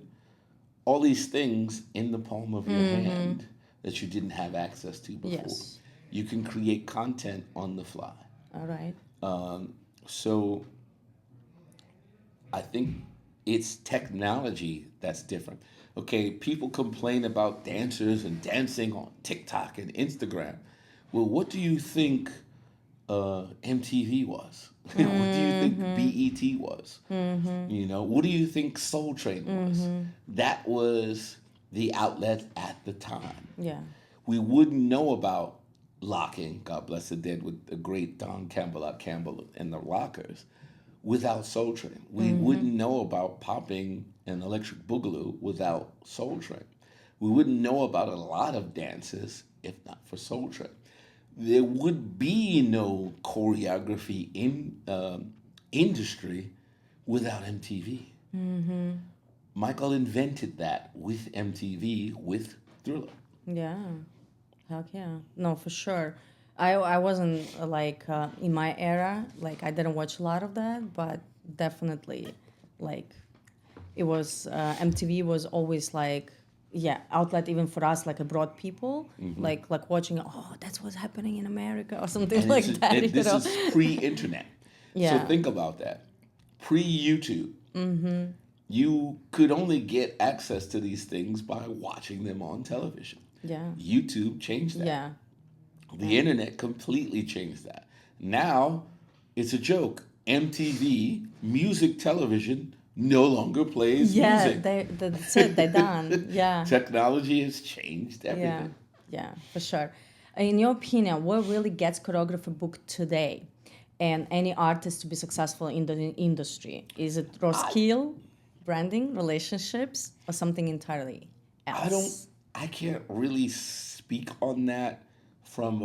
Speaker 2: all these things in the palm of your hand that you didn't have access to before.
Speaker 1: Yes.
Speaker 2: You can create content on the fly.
Speaker 1: All right.
Speaker 2: So I think It's technology that's different. Okay, people complain about dancers and dancing on TikTok and Instagram. Well, what do you think MTV was? What do you think BET was? What do you think Soul Train was? That was the outlet at the time.
Speaker 1: Yeah.
Speaker 2: We wouldn't know about locking, God bless the dead, with the great Don Campbell, Campbell and the Rockers, without Soul Train. We wouldn't know about popping an electric boogaloo without Soul Train. We wouldn't know about a lot of dances if not for Soul Train. There would be no choreography in industry without MTV. Michael invented that with MTV, with Thriller.
Speaker 1: Yeah. Heck yeah. No, for sure. I wasn't in my era, like I didn't watch a lot of that, but definitely like it was MTV was always like yeah, outlet even for us like abroad people, like watching oh that's what's happening in America or something
Speaker 2: And
Speaker 1: like that, you
Speaker 2: this
Speaker 1: know.
Speaker 2: is pre-internet. So
Speaker 1: Yeah.
Speaker 2: think about that. Pre-YouTube. You could only get access to these things by watching them on television.
Speaker 1: Yeah.
Speaker 2: YouTube changed that.
Speaker 1: Yeah.
Speaker 2: The internet completely changed that. Now it's a joke. MTV, music television, no longer plays
Speaker 1: Yeah,
Speaker 2: music.
Speaker 1: that's it, they're done. Yeah.
Speaker 2: Technology has changed
Speaker 1: Yeah,
Speaker 2: everything.
Speaker 1: yeah, for sure. In your opinion, what really gets choreography booked today and any artist to be successful in the industry? Is it raw
Speaker 2: I
Speaker 1: skill, branding, relationships, or something entirely
Speaker 2: I don't
Speaker 1: else?
Speaker 2: I can't really speak on that from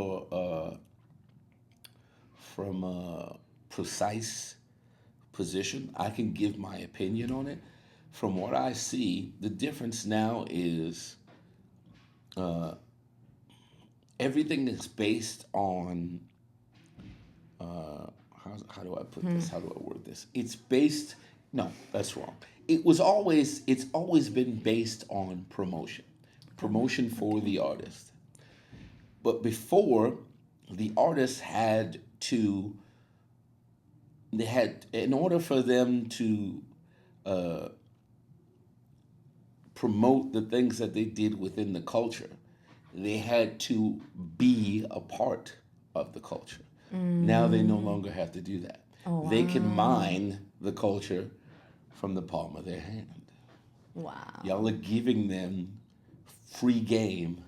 Speaker 2: a precise position. I can give my opinion on it. From what I see, the difference now is everything is based on how do I put this? How do I word this? It's based no, that's wrong. It's always been based on promotion. Promotion for the artist. But before the artist had to they had in order for them to promote the things that they did within the culture, they had to be a part of the culture. Now they no longer have to do that.
Speaker 1: Oh,
Speaker 2: They can
Speaker 1: wow.
Speaker 2: mine the culture from the palm of their hand.
Speaker 1: Wow.
Speaker 2: Y'all are giving them free game,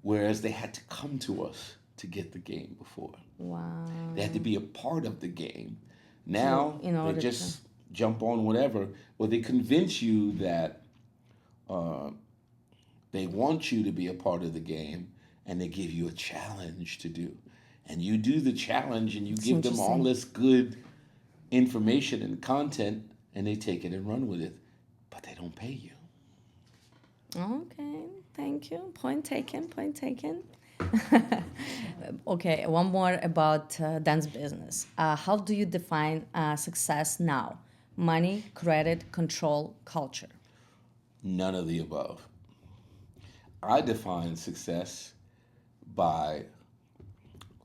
Speaker 2: whereas they had to come to us to get the game before. They had to
Speaker 1: Wow.
Speaker 2: be a part of the game.
Speaker 1: So,
Speaker 2: Now
Speaker 1: in
Speaker 2: they
Speaker 1: order to.
Speaker 2: just jump on whatever. Well, they convince you that they want you to be a part of the game, and they give you a challenge to do. And you do the challenge, and you
Speaker 1: It's
Speaker 2: give them all
Speaker 1: interesting.
Speaker 2: this good information and content, and they take it and run with it, but they don't pay you.
Speaker 1: Okay, thank you. Point taken, point taken. Okay, one more about dance business. How do you define success now? Money, credit, control, culture.
Speaker 2: None of the above. I define success by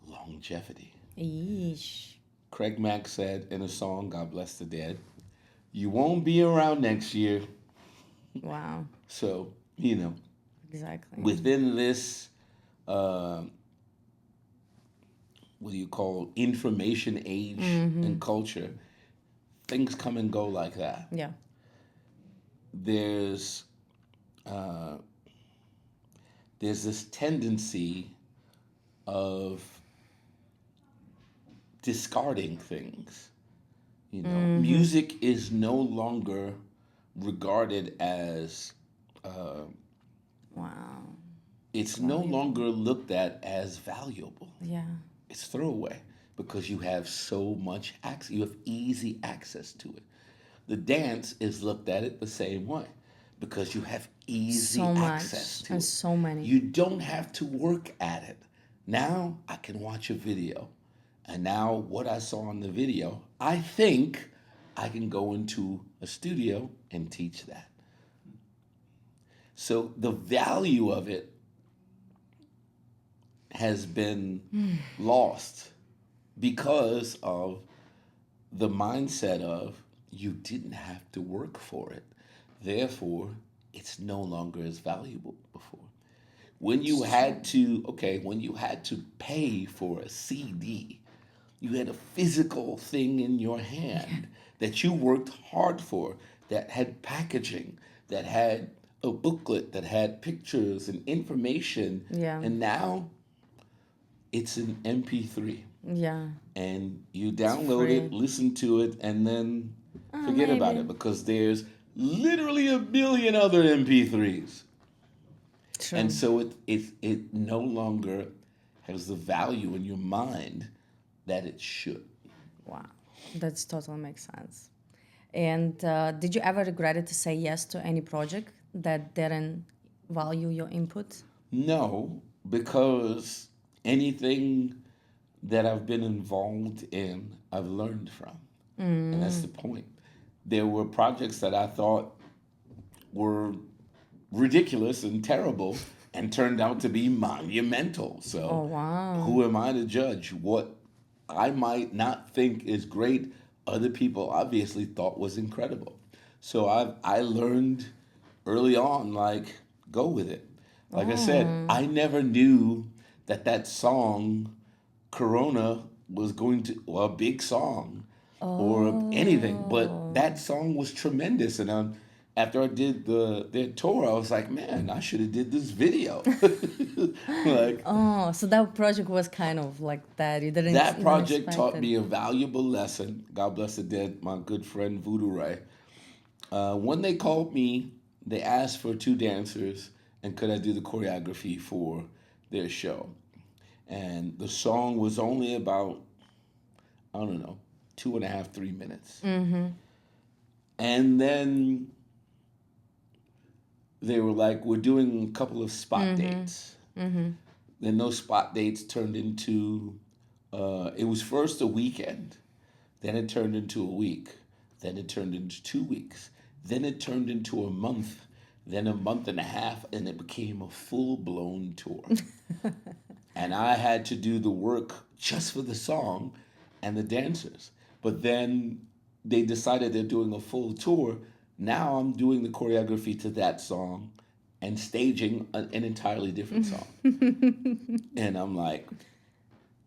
Speaker 2: longevity.
Speaker 1: Yeesh.
Speaker 2: Craig Mack said in a song, God Bless the Dead, you won't be around next year.
Speaker 1: Wow,
Speaker 2: So,
Speaker 1: exactly.
Speaker 2: within this, what do you call, information age and culture, things come and go like that.
Speaker 1: Yeah.
Speaker 2: There's there's this tendency of discarding things. Music is no longer regarded as
Speaker 1: Wow.
Speaker 2: it's no
Speaker 1: Valuable.
Speaker 2: longer looked at as valuable.
Speaker 1: Yeah.
Speaker 2: It's throwaway because you have so much access. You have easy access to it. The dance is looked at it the same way because you have easy
Speaker 1: So
Speaker 2: access
Speaker 1: much
Speaker 2: to
Speaker 1: and
Speaker 2: it.
Speaker 1: so many.
Speaker 2: You don't have to work at it. Now I can watch a video, and now what I saw in the video, I think I can go into a studio and teach that. So the value of it has been lost because of the mindset of you didn't have to work for it. Therefore, it's no longer as valuable before. When you
Speaker 1: It's true.
Speaker 2: had to, okay, when you had to pay for a CD, you had a physical thing in your hand that you worked hard for, that had packaging, that had a booklet, that had pictures and information.
Speaker 1: Yeah.
Speaker 2: And now it's an MP3.
Speaker 1: Yeah.
Speaker 2: And you
Speaker 1: It's
Speaker 2: download it,
Speaker 1: free.
Speaker 2: listen to it, and then forget about
Speaker 1: Maybe.
Speaker 2: it because there's literally a billion other MP3s. And
Speaker 1: True.
Speaker 2: so it no longer has the value in your mind that it should.
Speaker 1: Wow. That's totally makes sense. And did you ever regret it to say yes to any project that didn't value your input?
Speaker 2: No, because anything that I've been involved in, I've learned from. And that's the point. There were projects that I thought were ridiculous and terrible and turned out to be monumental.
Speaker 1: Oh,
Speaker 2: So
Speaker 1: wow.
Speaker 2: who am I to judge what I might not think is great? Other people obviously thought was incredible. So I learned early on, like, go with it. Like I said,
Speaker 1: Oh,
Speaker 2: I never knew that that song Corona was going to, or a big song or anything, but
Speaker 1: oh,
Speaker 2: that song was tremendous. And after I did their tour, I was like, man, I should have did this video. Like
Speaker 1: oh. So that project was kind of like that. You didn't
Speaker 2: that
Speaker 1: even
Speaker 2: project
Speaker 1: expect
Speaker 2: taught
Speaker 1: it.
Speaker 2: me a valuable lesson. God bless the dead, my good friend Voodoo Ray. When they called me, they asked for two dancers and could I do the choreography for their show. And the song was only about, I don't know, 2.5, 3 minutes. And then they were like, we're doing a couple of spot dates. Then those spot dates turned into, it was first a weekend, then it turned into a week, then it turned into 2 weeks, then it turned into a month, then a month and a half, and it became a full blown tour. And I had to do the work just for the song and the dancers. But then they decided they're doing a full tour. Now I'm doing the choreography to that song and staging an entirely different song. And I'm like,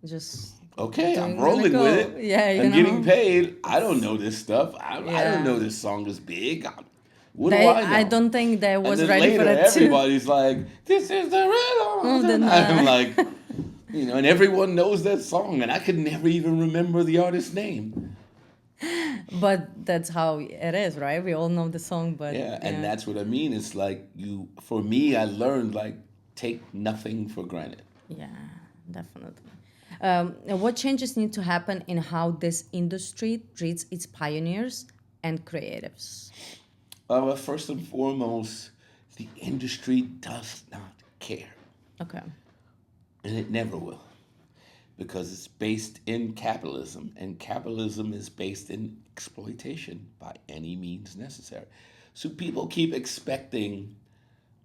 Speaker 1: Just
Speaker 2: okay, I'm
Speaker 1: doing gonna
Speaker 2: rolling with
Speaker 1: go.
Speaker 2: it.
Speaker 1: Yeah,
Speaker 2: I'm getting paid. I don't
Speaker 1: It's
Speaker 2: know this stuff. I don't
Speaker 1: yeah.
Speaker 2: know this song is big. What do
Speaker 1: They
Speaker 2: I
Speaker 1: I
Speaker 2: know?
Speaker 1: don't think they
Speaker 2: And
Speaker 1: was
Speaker 2: then
Speaker 1: ready for
Speaker 2: later,
Speaker 1: it too.
Speaker 2: everybody's like, this is the
Speaker 1: Oh,
Speaker 2: rhythm.
Speaker 1: then
Speaker 2: And I'm like, and everyone knows that song, and I could never even remember the artist's name.
Speaker 1: but that's how it is, right? We all know the song, but
Speaker 2: Yeah, and
Speaker 1: yeah.
Speaker 2: that's what I mean. It's like for me, I learned like take nothing for granted.
Speaker 1: Yeah, definitely. What changes need to happen in how this industry treats its pioneers and creatives?
Speaker 2: First and foremost, the industry does not care,
Speaker 1: Okay.
Speaker 2: and it never will, because it's based in capitalism, and capitalism is based in exploitation by any means necessary. So people keep expecting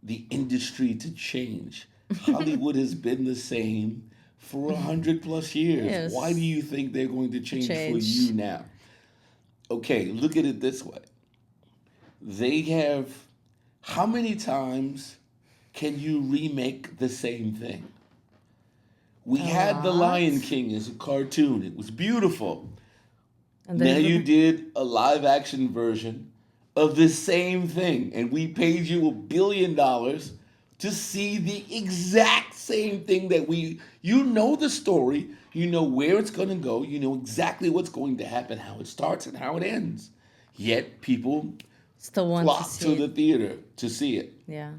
Speaker 2: the industry to change. Hollywood has been the same for 100 plus years. Why do
Speaker 1: Yes,
Speaker 2: you think they're going to
Speaker 1: to
Speaker 2: change for you
Speaker 1: change.
Speaker 2: now? Okay, look at it this way. They have, how many times can you remake the same thing? We
Speaker 1: A
Speaker 2: had The Lion
Speaker 1: lot.
Speaker 2: King as a cartoon, it was beautiful.
Speaker 1: And
Speaker 2: Now you
Speaker 1: then
Speaker 2: did a live action version of the same thing, and we paid you $1 billion to see the exact same thing that you know the story, you know where it's going to go, you know exactly what's going to happen, how it starts and how it ends. Yet people
Speaker 1: still want to
Speaker 2: flock to
Speaker 1: see
Speaker 2: the
Speaker 1: it.
Speaker 2: theater to see it,
Speaker 1: Yeah.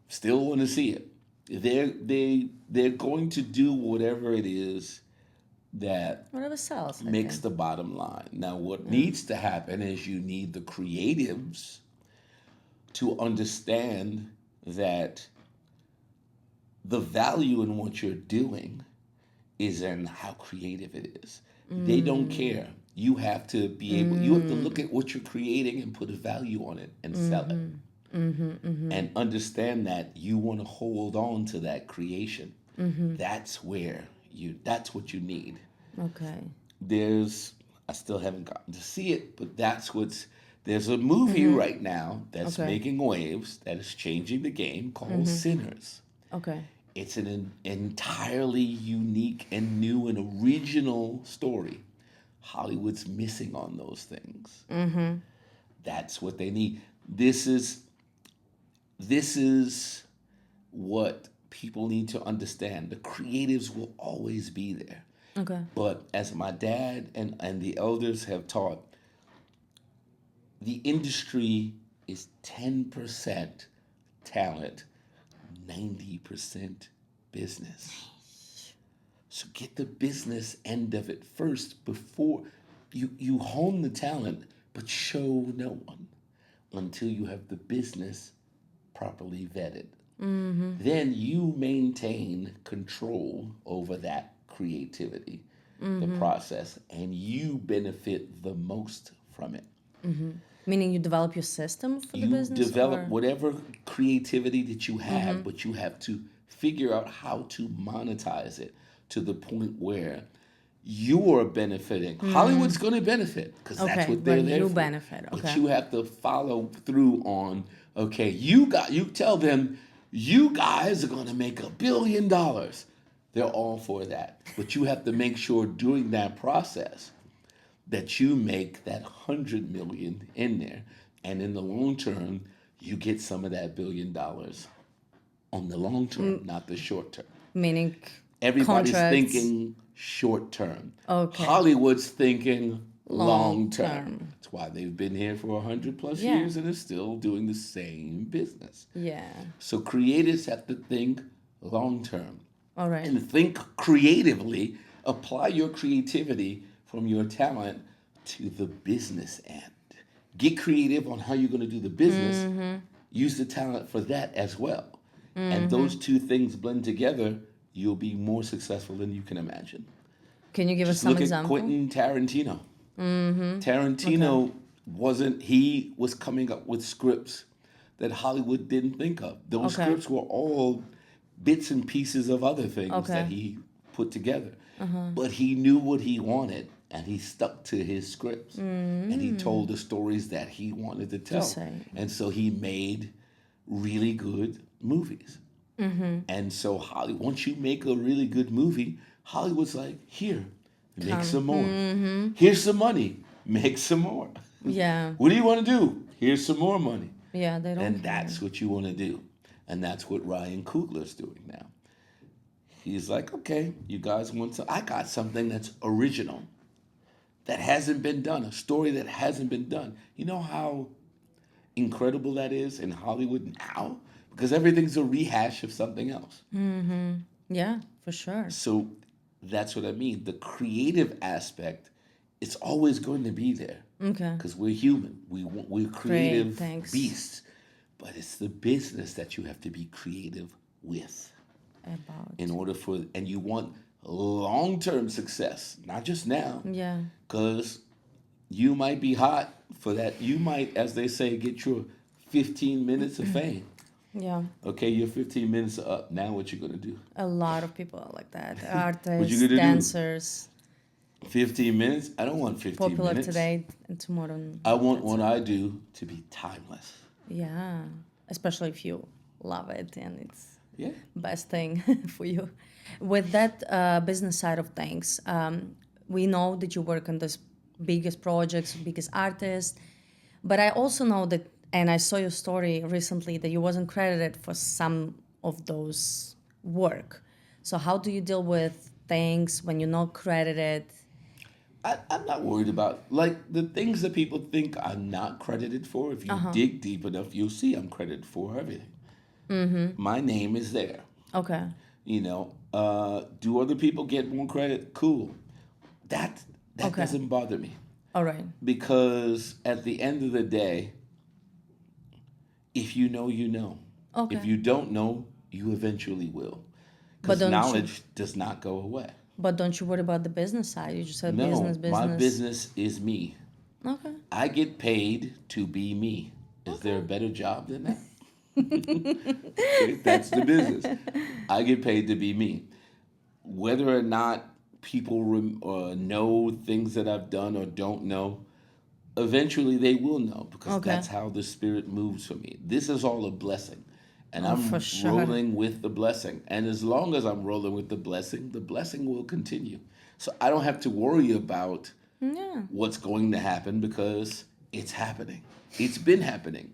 Speaker 2: still want to see it. They're going to do whatever it is that
Speaker 1: Whatever sells, I
Speaker 2: makes
Speaker 1: think.
Speaker 2: the bottom line. Now, what
Speaker 1: Yeah.
Speaker 2: needs to happen is you need the creatives to understand that the value in what you're doing is in how creative it is. They don't care. You have to be able, you have to look at what you're creating and put a value on it and sell it. And understand that you want to hold on to that creation. That's what you need.
Speaker 1: Okay.
Speaker 2: There's I still haven't gotten to see it, but that's what's. There's a movie right now that's
Speaker 1: Okay.
Speaker 2: making waves that is changing the game called Sinners.
Speaker 1: Okay.
Speaker 2: It's an entirely unique and new and original story. Hollywood's missing on those things. That's what they need. This is what people need to understand. The creatives will always be there.
Speaker 1: Okay.
Speaker 2: But as my dad and the elders have taught, the industry is 10% talent, 90% business. So get the business end of it first before you hone the talent, but show no one until you have the business properly vetted. Then you maintain control over that creativity, the process, and you benefit the most from it.
Speaker 1: Meaning you develop your system for the
Speaker 2: You
Speaker 1: business,
Speaker 2: develop
Speaker 1: or
Speaker 2: whatever creativity that you have, but you have to figure out how to monetize it to the point where you are benefiting. Hollywood's going to benefit because that's
Speaker 1: okay,
Speaker 2: what they're
Speaker 1: but
Speaker 2: there
Speaker 1: you
Speaker 2: for.
Speaker 1: benefit.
Speaker 2: But
Speaker 1: Okay.
Speaker 2: you have to follow through on, okay, you tell them you guys are going to make $1 billion. They're all for that. But you have to make sure during that process that you make that 100 million in there, and in the long term you get some of that $1 billion on the long term, not the short term.
Speaker 1: Meaning
Speaker 2: Everybody's
Speaker 1: contracts.
Speaker 2: thinking short term.
Speaker 1: Okay.
Speaker 2: Hollywood's thinking
Speaker 1: Long
Speaker 2: long term.
Speaker 1: term.
Speaker 2: That's why they've been here for 100 plus
Speaker 1: Yeah.
Speaker 2: years and are still doing the same business.
Speaker 1: Yeah.
Speaker 2: So creatives have to think long term
Speaker 1: All right.
Speaker 2: and think creatively. Apply your creativity from your talent to the business end. Get creative on how you're going to do the business. Use the talent for that as well. And those two things blend together, you'll be more successful than you can imagine.
Speaker 1: Can you give us
Speaker 2: Just
Speaker 1: some
Speaker 2: look at
Speaker 1: example?
Speaker 2: Quentin Tarantino. Tarantino he was coming up with scripts that Hollywood didn't think of. Those
Speaker 1: Okay.
Speaker 2: scripts were all bits and pieces of other things
Speaker 1: Okay.
Speaker 2: that he put together. But he knew what he wanted and he stuck to his scripts. And he told the stories that he wanted to tell.
Speaker 1: say.
Speaker 2: And so he made really good movies. And so once you make a really good movie, Hollywood's like, here, make some more. Here's some money, make some more.
Speaker 1: Yeah.
Speaker 2: What do you want to do? Here's some more money.
Speaker 1: Yeah, they don't
Speaker 2: And
Speaker 1: care.
Speaker 2: that's what you want to do. And that's what Ryan Coogler's doing now. He's like, okay, you guys want to, I got something that's original, that hasn't been done, a story that hasn't been done. You know how incredible that is in Hollywood now? Because everything's a rehash of something else.
Speaker 1: Yeah, for sure.
Speaker 2: So that's what I mean. The creative aspect, it's always going to be there.
Speaker 1: Okay.
Speaker 2: Because we're human. We're creative
Speaker 1: thanks.
Speaker 2: beasts. But it's the business that you have to be creative with
Speaker 1: About.
Speaker 2: in order for, and you want long-term success, not just now.
Speaker 1: Yeah.
Speaker 2: Because you might be hot for that. You might, as they say, get your 15 minutes of fame.
Speaker 1: Yeah.
Speaker 2: Okay, your 15 minutes are up. Now what you going to do?
Speaker 1: A lot of people are like that.
Speaker 2: you
Speaker 1: Artists,
Speaker 2: gonna do?
Speaker 1: dancers,
Speaker 2: 15 minutes? I don't want 15
Speaker 1: popular
Speaker 2: minutes.
Speaker 1: today and tomorrow.
Speaker 2: I want what I do to be timeless.
Speaker 1: Yeah. Especially if you love it and it's
Speaker 2: Yeah.
Speaker 1: best thing for you. With that business side of things, we know that you work on this biggest projects, biggest artists, but I also know that, and I saw your story recently, that you wasn't credited for some of those work. So how do you deal with things when you're not credited?
Speaker 2: I'm not worried about, like, the things that people think I'm not credited for. If you dig deep enough, you'll see I'm credited for everything. My name is there.
Speaker 1: Okay.
Speaker 2: You know, do other people get more credit? Cool. That
Speaker 1: Okay.
Speaker 2: doesn't bother me.
Speaker 1: All right.
Speaker 2: Because at the end of the day, if you know, you know.
Speaker 1: Okay.
Speaker 2: If you don't know, you eventually will.
Speaker 1: But
Speaker 2: Because
Speaker 1: don't you-
Speaker 2: knowledge does not go away.
Speaker 1: But don't you worry about the business side? You just said
Speaker 2: No,
Speaker 1: business.
Speaker 2: my business is me.
Speaker 1: Okay.
Speaker 2: I get paid to be me. Is there a better job than that? Okay, that's the business. I get paid to be me. Whether or not people know things that I've done or don't know, eventually they will know because
Speaker 1: Okay.
Speaker 2: that's how the Spirit moves for me. This is all a blessing. And
Speaker 1: Oh, for
Speaker 2: I'm
Speaker 1: sure.
Speaker 2: rolling with the blessing. And as long as I'm rolling with the blessing will continue. So I don't have to worry about
Speaker 1: Yeah.
Speaker 2: what's going to happen because it's happening. It's been happening.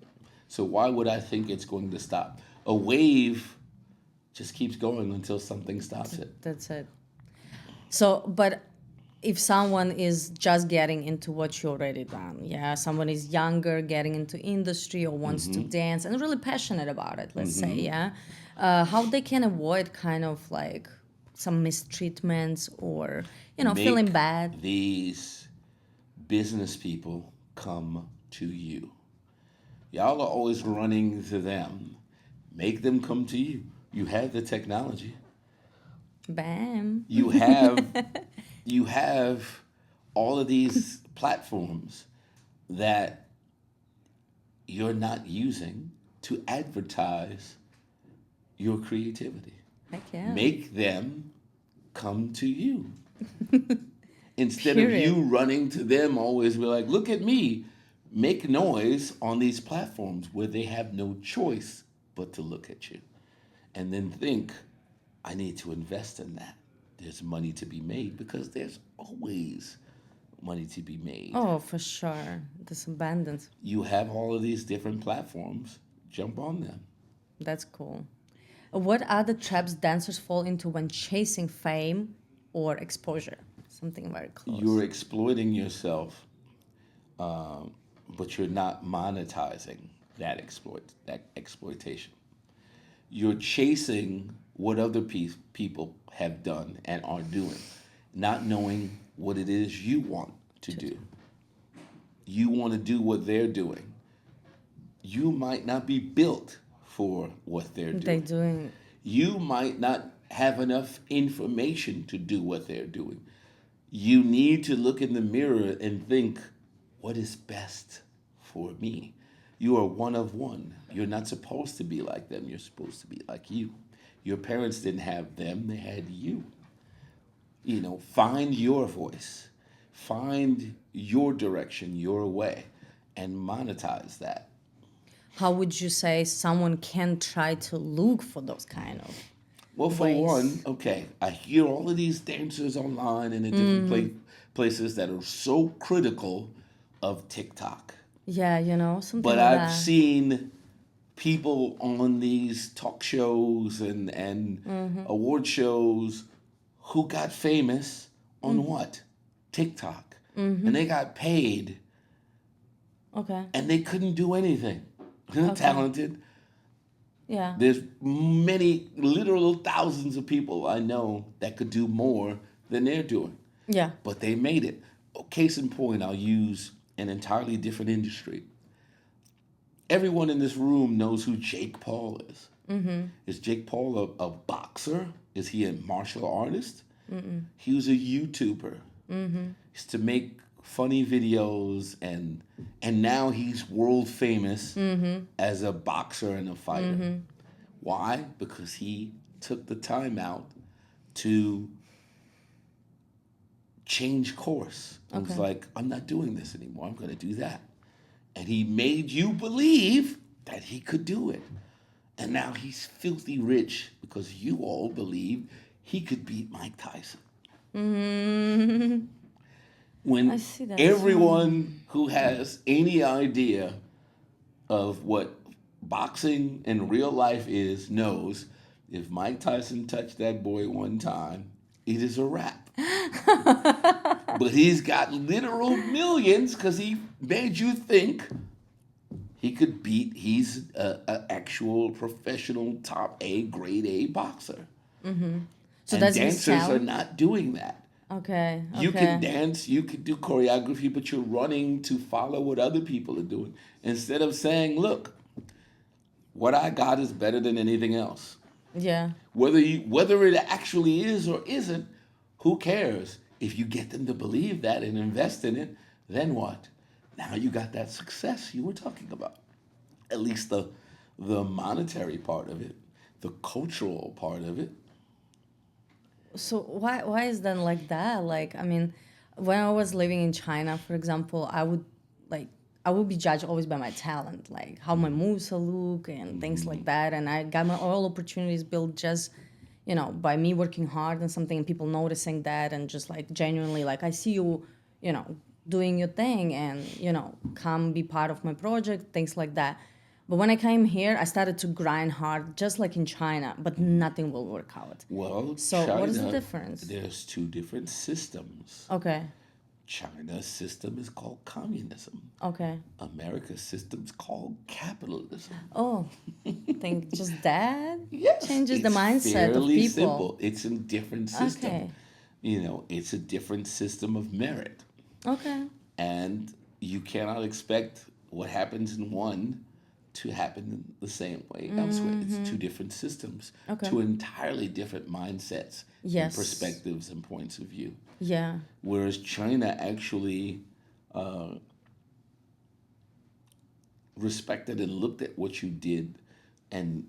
Speaker 2: So why would I think it's going to stop? A wave just keeps going until something stops it.
Speaker 1: That's it. So, but if someone is just getting into what you already done, yeah, someone is younger, getting into industry or wants to dance and really passionate about it, let's say, yeah, how they can avoid kind of like some mistreatments or, feeling
Speaker 2: Make
Speaker 1: bad.
Speaker 2: these business people come to you. Y'all are always running to them. Make them come to you. You have the technology.
Speaker 1: Bam.
Speaker 2: You have you have all of these platforms that you're not using to advertise your creativity.
Speaker 1: Heck yeah.
Speaker 2: Make them come to you. Instead of
Speaker 1: Period.
Speaker 2: you running to them, always be like, look at me. Make noise on these platforms where they have no choice but to look at you. And then think, I need to invest in that. There's money to be made because there's always money to be made.
Speaker 1: Oh, for sure. This abundance.
Speaker 2: You have all of these different platforms, jump on them.
Speaker 1: That's cool. What other traps dancers fall into when chasing fame or exposure? Something very
Speaker 2: You're
Speaker 1: close.
Speaker 2: exploiting yourself, but you're not monetizing that exploitation. You're chasing what other people have done and are doing, not knowing what it is you want to do. You want to do what they're doing. You might not be built for what they're
Speaker 1: They
Speaker 2: doing.
Speaker 1: doing
Speaker 2: You might not have enough information to do what they're doing. You need to look in the mirror and think, what is best for me? You are one of one. You're not supposed to be like them. You're supposed to be like you. Your parents didn't have them, they had you. Find your voice, find your direction, your way, and monetize that.
Speaker 1: how would you say someone can try to look for those kind of
Speaker 2: Well, for one,
Speaker 1: ways?
Speaker 2: okay, I hear all of these dancers online and in different places that are so critical of TikTok.
Speaker 1: Yeah, something
Speaker 2: But
Speaker 1: like
Speaker 2: I've
Speaker 1: that.
Speaker 2: seen people on these talk shows and award shows who got famous on what? TikTok. And they got paid
Speaker 1: Okay.
Speaker 2: and they couldn't do anything. They're
Speaker 1: Okay.
Speaker 2: talented.
Speaker 1: Yeah.
Speaker 2: There's many, literal thousands of people I know that could do more than they're doing,
Speaker 1: Yeah.
Speaker 2: but they made it. Case in point, I'll use an entirely different industry. Everyone in this room knows who Jake Paul is. Is Jake Paul a boxer? Is he a martial artist? He was a YouTuber. He's to make funny videos and now he's world famous as a boxer and a fighter. Why? Because he took the time out to change course. It was
Speaker 1: Okay.
Speaker 2: like, I'm not doing this anymore. I'm going to do that. And he made you believe that he could do it. And now he's filthy rich because you all believed he could beat Mike Tyson.
Speaker 1: I
Speaker 2: When
Speaker 1: see that.
Speaker 2: everyone who has any idea of what boxing in real life is knows if Mike Tyson touched that boy one time, it is a wrap. But he's got literal millions because he made you think he could beat, he's an actual professional top A, grade A boxer.
Speaker 1: So
Speaker 2: And
Speaker 1: does he
Speaker 2: dancers are
Speaker 1: sell?
Speaker 2: not doing that.
Speaker 1: Okay.
Speaker 2: You can
Speaker 1: Okay.
Speaker 2: dance, you can do choreography, but you're running to follow what other people are doing instead of saying, look, what I got is better than anything else.
Speaker 1: Yeah.
Speaker 2: Whether it actually is or isn't, who cares? If you get them to believe that and invest in it, then what? Now you got that success you were talking about. At least the monetary part of it, the cultural part of it.
Speaker 1: So why is then like that? Like, I mean, when I was living in China, for example, like I would be judged always by my talent, like how my moves will look and things like that. And I got my all opportunities built just, by me working hard and something and people noticing that and just like genuinely like I see you, you know, doing your thing and, come be part of my project, things like that. But when I came here, I started to grind hard, just like in China, but nothing will work out.
Speaker 2: Well,
Speaker 1: So what is the
Speaker 2: China,
Speaker 1: difference?
Speaker 2: there's two different systems.
Speaker 1: Okay.
Speaker 2: China's system is called communism.
Speaker 1: Okay.
Speaker 2: America's system is called capitalism.
Speaker 1: Oh, think just that
Speaker 2: Yes,
Speaker 1: changes the
Speaker 2: it's
Speaker 1: mindset of
Speaker 2: fairly
Speaker 1: people.
Speaker 2: simple. It's a different system.
Speaker 1: Okay.
Speaker 2: It's a different system of merit.
Speaker 1: Okay.
Speaker 2: And you cannot expect what happens in one to happen the same way elsewhere. It's two different systems,
Speaker 1: Okay.
Speaker 2: two entirely different mindsets and
Speaker 1: Yes.
Speaker 2: perspectives and points of view.
Speaker 1: Yeah.
Speaker 2: Whereas China actually respected and looked at what you did, and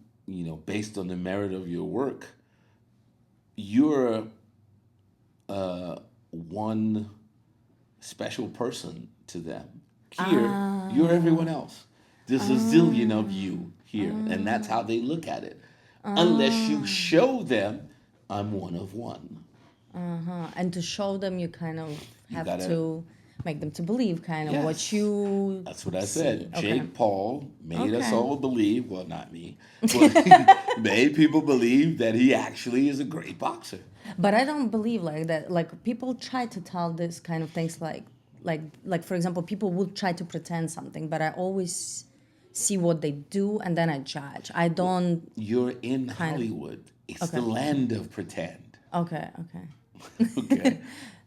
Speaker 2: based on the merit of your work, you're one special person to them. Here, you're everyone else. There's a zillion of you here, and that's how they look at it. Unless you show them, I'm one of one.
Speaker 1: And to show them, you kind of
Speaker 2: You
Speaker 1: have
Speaker 2: gotta,
Speaker 1: to make them to believe kind of what
Speaker 2: yes.
Speaker 1: you
Speaker 2: That's what I
Speaker 1: see.
Speaker 2: said.
Speaker 1: Okay.
Speaker 2: Jake Paul made us
Speaker 1: Okay.
Speaker 2: all believe, well, not me, but he made people believe that he actually is a great boxer.
Speaker 1: But I don't believe like that. Like people try to tell this kind of things like for example, people would try to pretend something, but I always see what they do and then I judge. I don't
Speaker 2: You're in
Speaker 1: kind of
Speaker 2: Hollywood. It's the
Speaker 1: okay.
Speaker 2: land of pretend.
Speaker 1: Okay, okay.
Speaker 2: Okay. There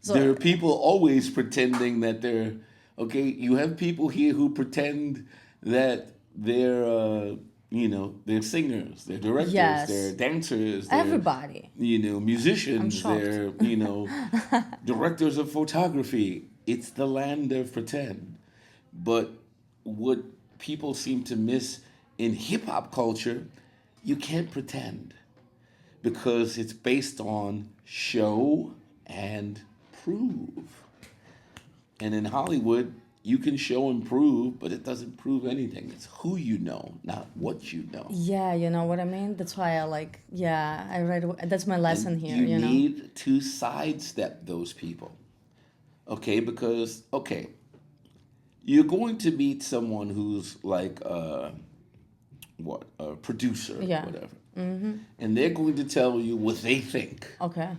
Speaker 1: So
Speaker 2: are people always pretending that they're okay. You have people here who pretend that they're singers, they're directors, they're
Speaker 1: yes,
Speaker 2: dancers, they're
Speaker 1: everybody. I'm
Speaker 2: musicians,
Speaker 1: shocked.
Speaker 2: they're directors of photography. It's the land of pretend. But what people seem to miss in hip hop culture, you can't pretend because it's based on show and prove. And in Hollywood, you can show and prove, but it doesn't prove anything. It's who you know, not what you know.
Speaker 1: Yeah, you know what I mean? That's why I like, yeah, I read, that's my lesson
Speaker 2: And
Speaker 1: here,
Speaker 2: you
Speaker 1: you know?
Speaker 2: need to sidestep those people. Okay, because, okay, you're going to meet someone who's like, a producer or
Speaker 1: Yeah,
Speaker 2: whatever. And they're going to tell you what they think.
Speaker 1: okay.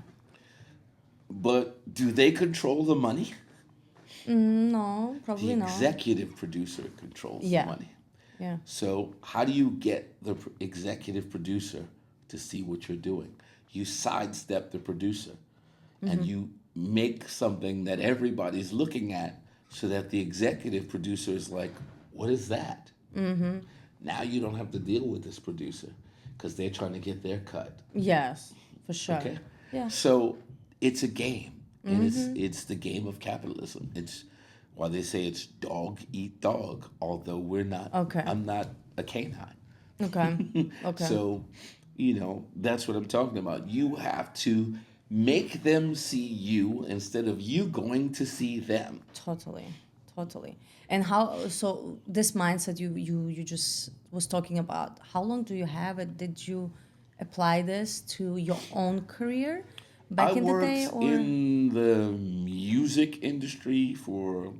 Speaker 2: But do they control the money?
Speaker 1: No,
Speaker 2: The
Speaker 1: probably not.
Speaker 2: executive producer controls the
Speaker 1: Yeah,
Speaker 2: money.
Speaker 1: yeah.
Speaker 2: So, how do you get the executive producer to see what you're doing? You sidestep the producer and you make something that everybody's looking at so that the executive producer is like, what is that? Now you don't have to deal with this producer because they're trying to get their cut.
Speaker 1: Yes, for sure.
Speaker 2: Okay?
Speaker 1: Yeah.
Speaker 2: So, it's a game. And it's the game of capitalism. It's why they say it's dog eat dog, although
Speaker 1: Okay.
Speaker 2: I'm not a canine.
Speaker 1: Okay. Okay.
Speaker 2: So, that's what I'm talking about. You have to make them see you instead of you going to see them.
Speaker 1: Totally. Totally. And how so this mindset you just was talking about, how long do you have it? Did you apply this to your own career
Speaker 2: I
Speaker 1: back in the day
Speaker 2: worked
Speaker 1: or
Speaker 2: in the music industry for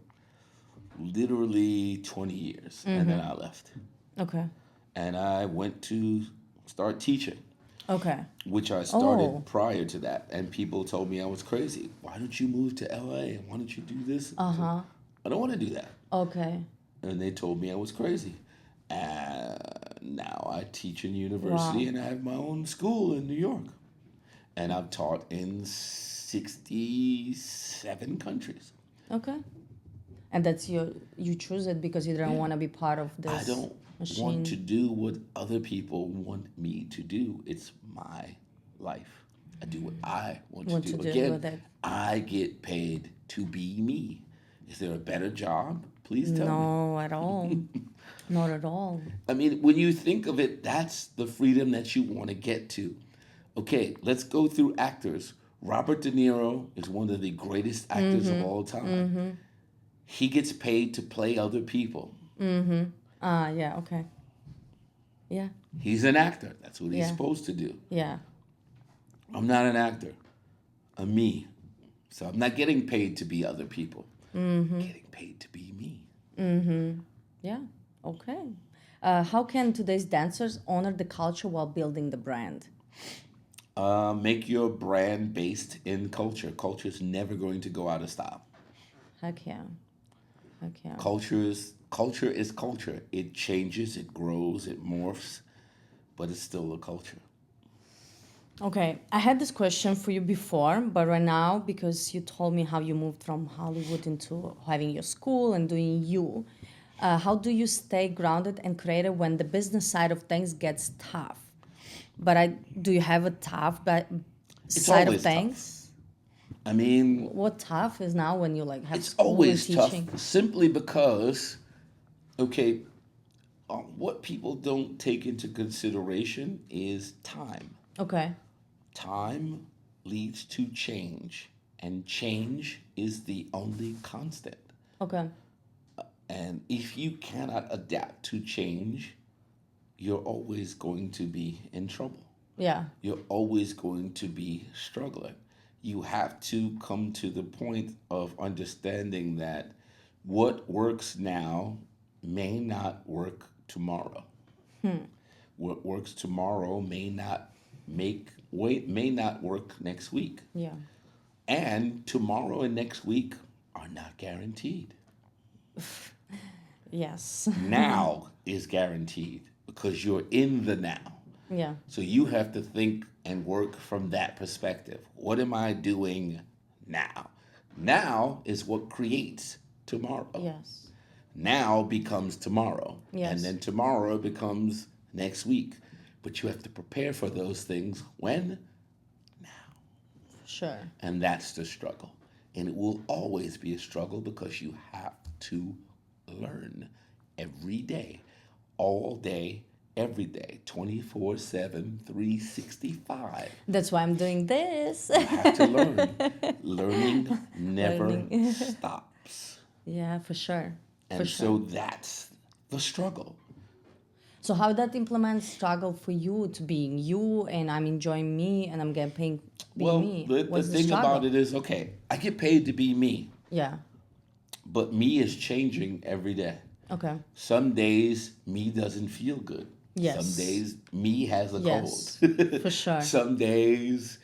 Speaker 2: literally 20 years and then I left.
Speaker 1: okay.
Speaker 2: And I went to start teaching,
Speaker 1: Okay.
Speaker 2: which I
Speaker 1: Oh.
Speaker 2: started prior to that. And people told me I was crazy. Why don't you move to LA? Why don't you do this? I said,
Speaker 1: Uh-huh.
Speaker 2: I don't want to do that.
Speaker 1: Okay.
Speaker 2: And they told me I was crazy. And now I teach in university
Speaker 1: Wow.
Speaker 2: and I have my own school in New York. And I've taught in 67 countries.
Speaker 1: Okay. And that's you choose it because you don't
Speaker 2: Yeah.
Speaker 1: want to be part of
Speaker 2: I
Speaker 1: this
Speaker 2: don't want to
Speaker 1: machine.
Speaker 2: do what other people want me to do. It's my life. I do what I want to
Speaker 1: Want to
Speaker 2: do.
Speaker 1: do
Speaker 2: Again,
Speaker 1: with it.
Speaker 2: I get paid to be me. Is there a better job? Please tell me.
Speaker 1: No, at all. Not at all.
Speaker 2: I mean, when you think of it, that's the freedom that you want to get to. Okay, let's go through actors. Robert De Niro is one of the greatest actors of all time. He gets paid to play other people.
Speaker 1: Ah, yeah, okay. Yeah,
Speaker 2: He's an actor. That's what he's
Speaker 1: yeah,
Speaker 2: supposed to do.
Speaker 1: yeah.
Speaker 2: I'm not an actor. I'm me. So I'm not getting paid to be other people. I'm getting paid to be me.
Speaker 1: Yeah, okay. How can today's dancers honor the culture while building the brand?
Speaker 2: Make your brand based in culture. Culture is never going to go out of style.
Speaker 1: Heck yeah, heck yeah.
Speaker 2: Culture is culture. It changes, it grows, it morphs, but it's still a culture.
Speaker 1: Okay, I had this question for you before, but right now, because you told me how you moved from Hollywood into having your school and doing you, how do you stay grounded and creative when the business side of things gets tough? But do you have a tough
Speaker 2: It's
Speaker 1: side of
Speaker 2: always tough.
Speaker 1: things?
Speaker 2: I mean,
Speaker 1: What tough is now when you like have
Speaker 2: it's
Speaker 1: school and
Speaker 2: always tough
Speaker 1: teaching?
Speaker 2: simply because, okay, what people don't take into consideration is time.
Speaker 1: Okay,
Speaker 2: Time leads to change, and change is the only constant.
Speaker 1: okay,
Speaker 2: And if you cannot adapt to change, you're always going to be in trouble.
Speaker 1: yeah,
Speaker 2: You're always going to be struggling. You have to come to the point of understanding that what works now may not work tomorrow. What works tomorrow may not work next week.
Speaker 1: yeah,
Speaker 2: And tomorrow and next week are not guaranteed.
Speaker 1: yes,
Speaker 2: Now is guaranteed because you're in the now.
Speaker 1: yeah,
Speaker 2: So you have to think and work from that perspective. What am I doing now? Now is what creates tomorrow.
Speaker 1: yes,
Speaker 2: Now becomes tomorrow. And
Speaker 1: yes,
Speaker 2: then tomorrow becomes next week. But you have to prepare for those things when?
Speaker 1: sure,
Speaker 2: And that's the struggle. And it will always be a struggle because you have to learn every day, all day, every day, 24/7, 365.
Speaker 1: that's why I'm doing this.
Speaker 2: You have to learn. Learning never
Speaker 1: Learning.
Speaker 2: stops.
Speaker 1: Yeah, for sure, for
Speaker 2: And
Speaker 1: sure.
Speaker 2: so that's the struggle.
Speaker 1: So how that implement struggle for you to being you and I'm enjoying me and I'm getting paid being
Speaker 2: Well,
Speaker 1: me?
Speaker 2: the
Speaker 1: What's the
Speaker 2: thing about
Speaker 1: struggle?
Speaker 2: it is okay, I get paid to be me,
Speaker 1: Yeah.
Speaker 2: but me is changing every day.
Speaker 1: Okay.
Speaker 2: Some days me doesn't feel good. Some
Speaker 1: Yes.
Speaker 2: days me has a cold.
Speaker 1: Yes. For sure.
Speaker 2: Some days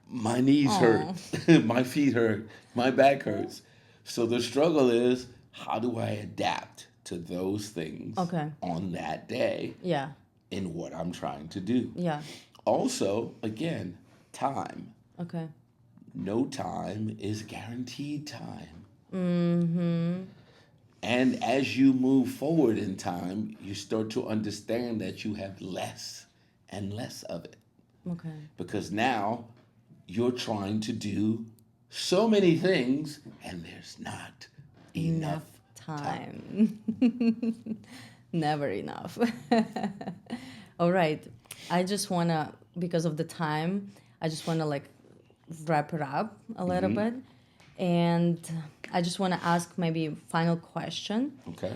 Speaker 2: my knees hurt,
Speaker 1: Oh.
Speaker 2: my feet hurt, my back hurts. So the struggle is how do I adapt to those things
Speaker 1: Okay.
Speaker 2: on that day
Speaker 1: Yeah.
Speaker 2: in what I'm trying to do?
Speaker 1: Yeah.
Speaker 2: Also, again, time.
Speaker 1: Okay.
Speaker 2: No time is guaranteed time.
Speaker 1: Mm-hmm.
Speaker 2: And as you move forward in time, you start to understand that you have less and less of it.
Speaker 1: Okay.
Speaker 2: Because now you're trying to do so many things and there's not enough
Speaker 1: Enough
Speaker 2: time.
Speaker 1: time. Never enough. All right. I just wanna, because of the time, I just wanna like wrap it up a little bit. And I just wanna ask maybe a final question.
Speaker 2: Okay?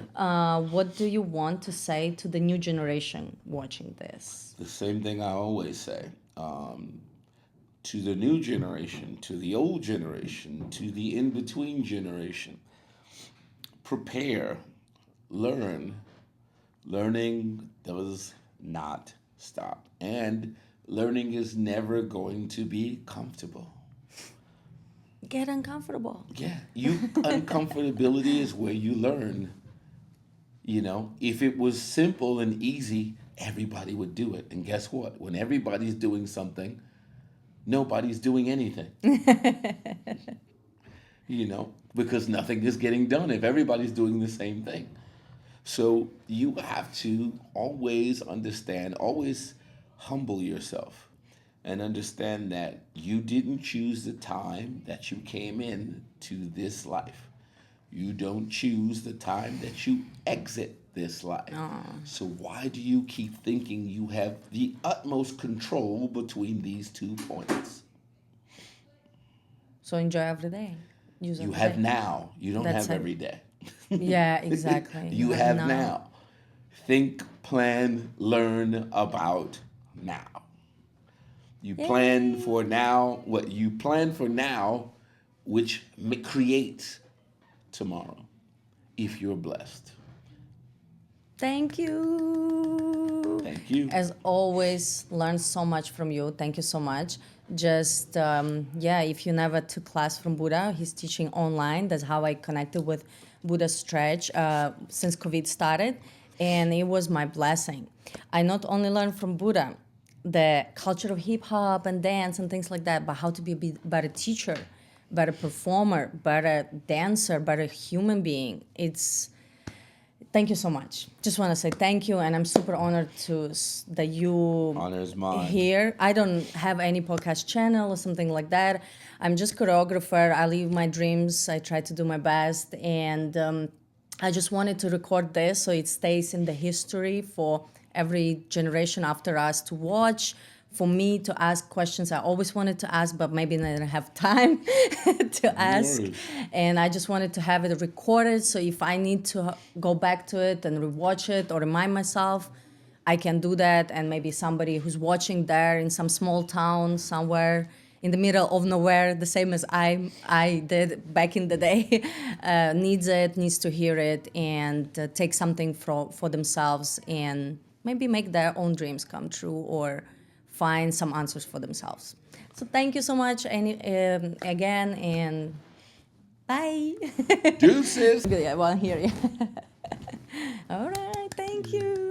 Speaker 1: What do you want to say to the new generation watching this?
Speaker 2: The same thing I always say. To the new generation, to the old generation, to the in between generation, prepare, learn. Learning does not stop. And learning is never going to be comfortable.
Speaker 1: Get uncomfortable.
Speaker 2: Yeah, uncomfortability is where you learn. You know, if it was simple and easy, everybody would do it. And guess what? When everybody's doing something, nobody's doing anything. You know, because nothing is getting done if everybody's doing the same thing. So you have to always understand, always humble yourself and understand that you didn't choose the time that you came in to this life. You don't choose the time that you exit this life. So why do you keep thinking you have the utmost control between these 2 points?
Speaker 1: So enjoy every day. Use
Speaker 2: You
Speaker 1: every
Speaker 2: have
Speaker 1: day.
Speaker 2: now. You don't
Speaker 1: That's
Speaker 2: have
Speaker 1: it.
Speaker 2: every day.
Speaker 1: Yeah, exactly.
Speaker 2: You
Speaker 1: have
Speaker 2: have
Speaker 1: now.
Speaker 2: now. Think, plan, learn about now. You plan
Speaker 1: Yay!
Speaker 2: for now what you plan for now, which creates tomorrow if you're blessed.
Speaker 1: Thank you.
Speaker 2: Thank you.
Speaker 1: As always, learn so much from you. Thank you so much. Just, yeah, if you never took class from Buddha, he's teaching online. That's how I connected with Buddha Stretch since COVID started. And it was my blessing. I not only learned from Buddha the culture of hip hop and dance and things like that, but how to be a better teacher, better performer, better dancer, better human being. It's Thank you so much. Just want to say thank you, and I'm super honored that you
Speaker 2: Honor is mine.
Speaker 1: here. I don't have any podcast channel or something like that. I'm just choreographer. I live my dreams. I try to do my best, and I just wanted to record this so it stays in the history for every generation after us to watch. For me to ask questions I always wanted to ask, but maybe I didn't have time to ask.
Speaker 2: worries.
Speaker 1: And I just wanted to have it recorded. So if I need to go back to it and rewatch it or remind myself, I can do that. And maybe somebody who's watching there in some small town somewhere in the middle of nowhere, the same as I did back in the day, needs to hear it and take something for themselves and maybe make their own dreams come true or find some answers for themselves. So thank you so much again, and bye.
Speaker 2: Deuces.
Speaker 1: Yeah, well, here. All right, thank you.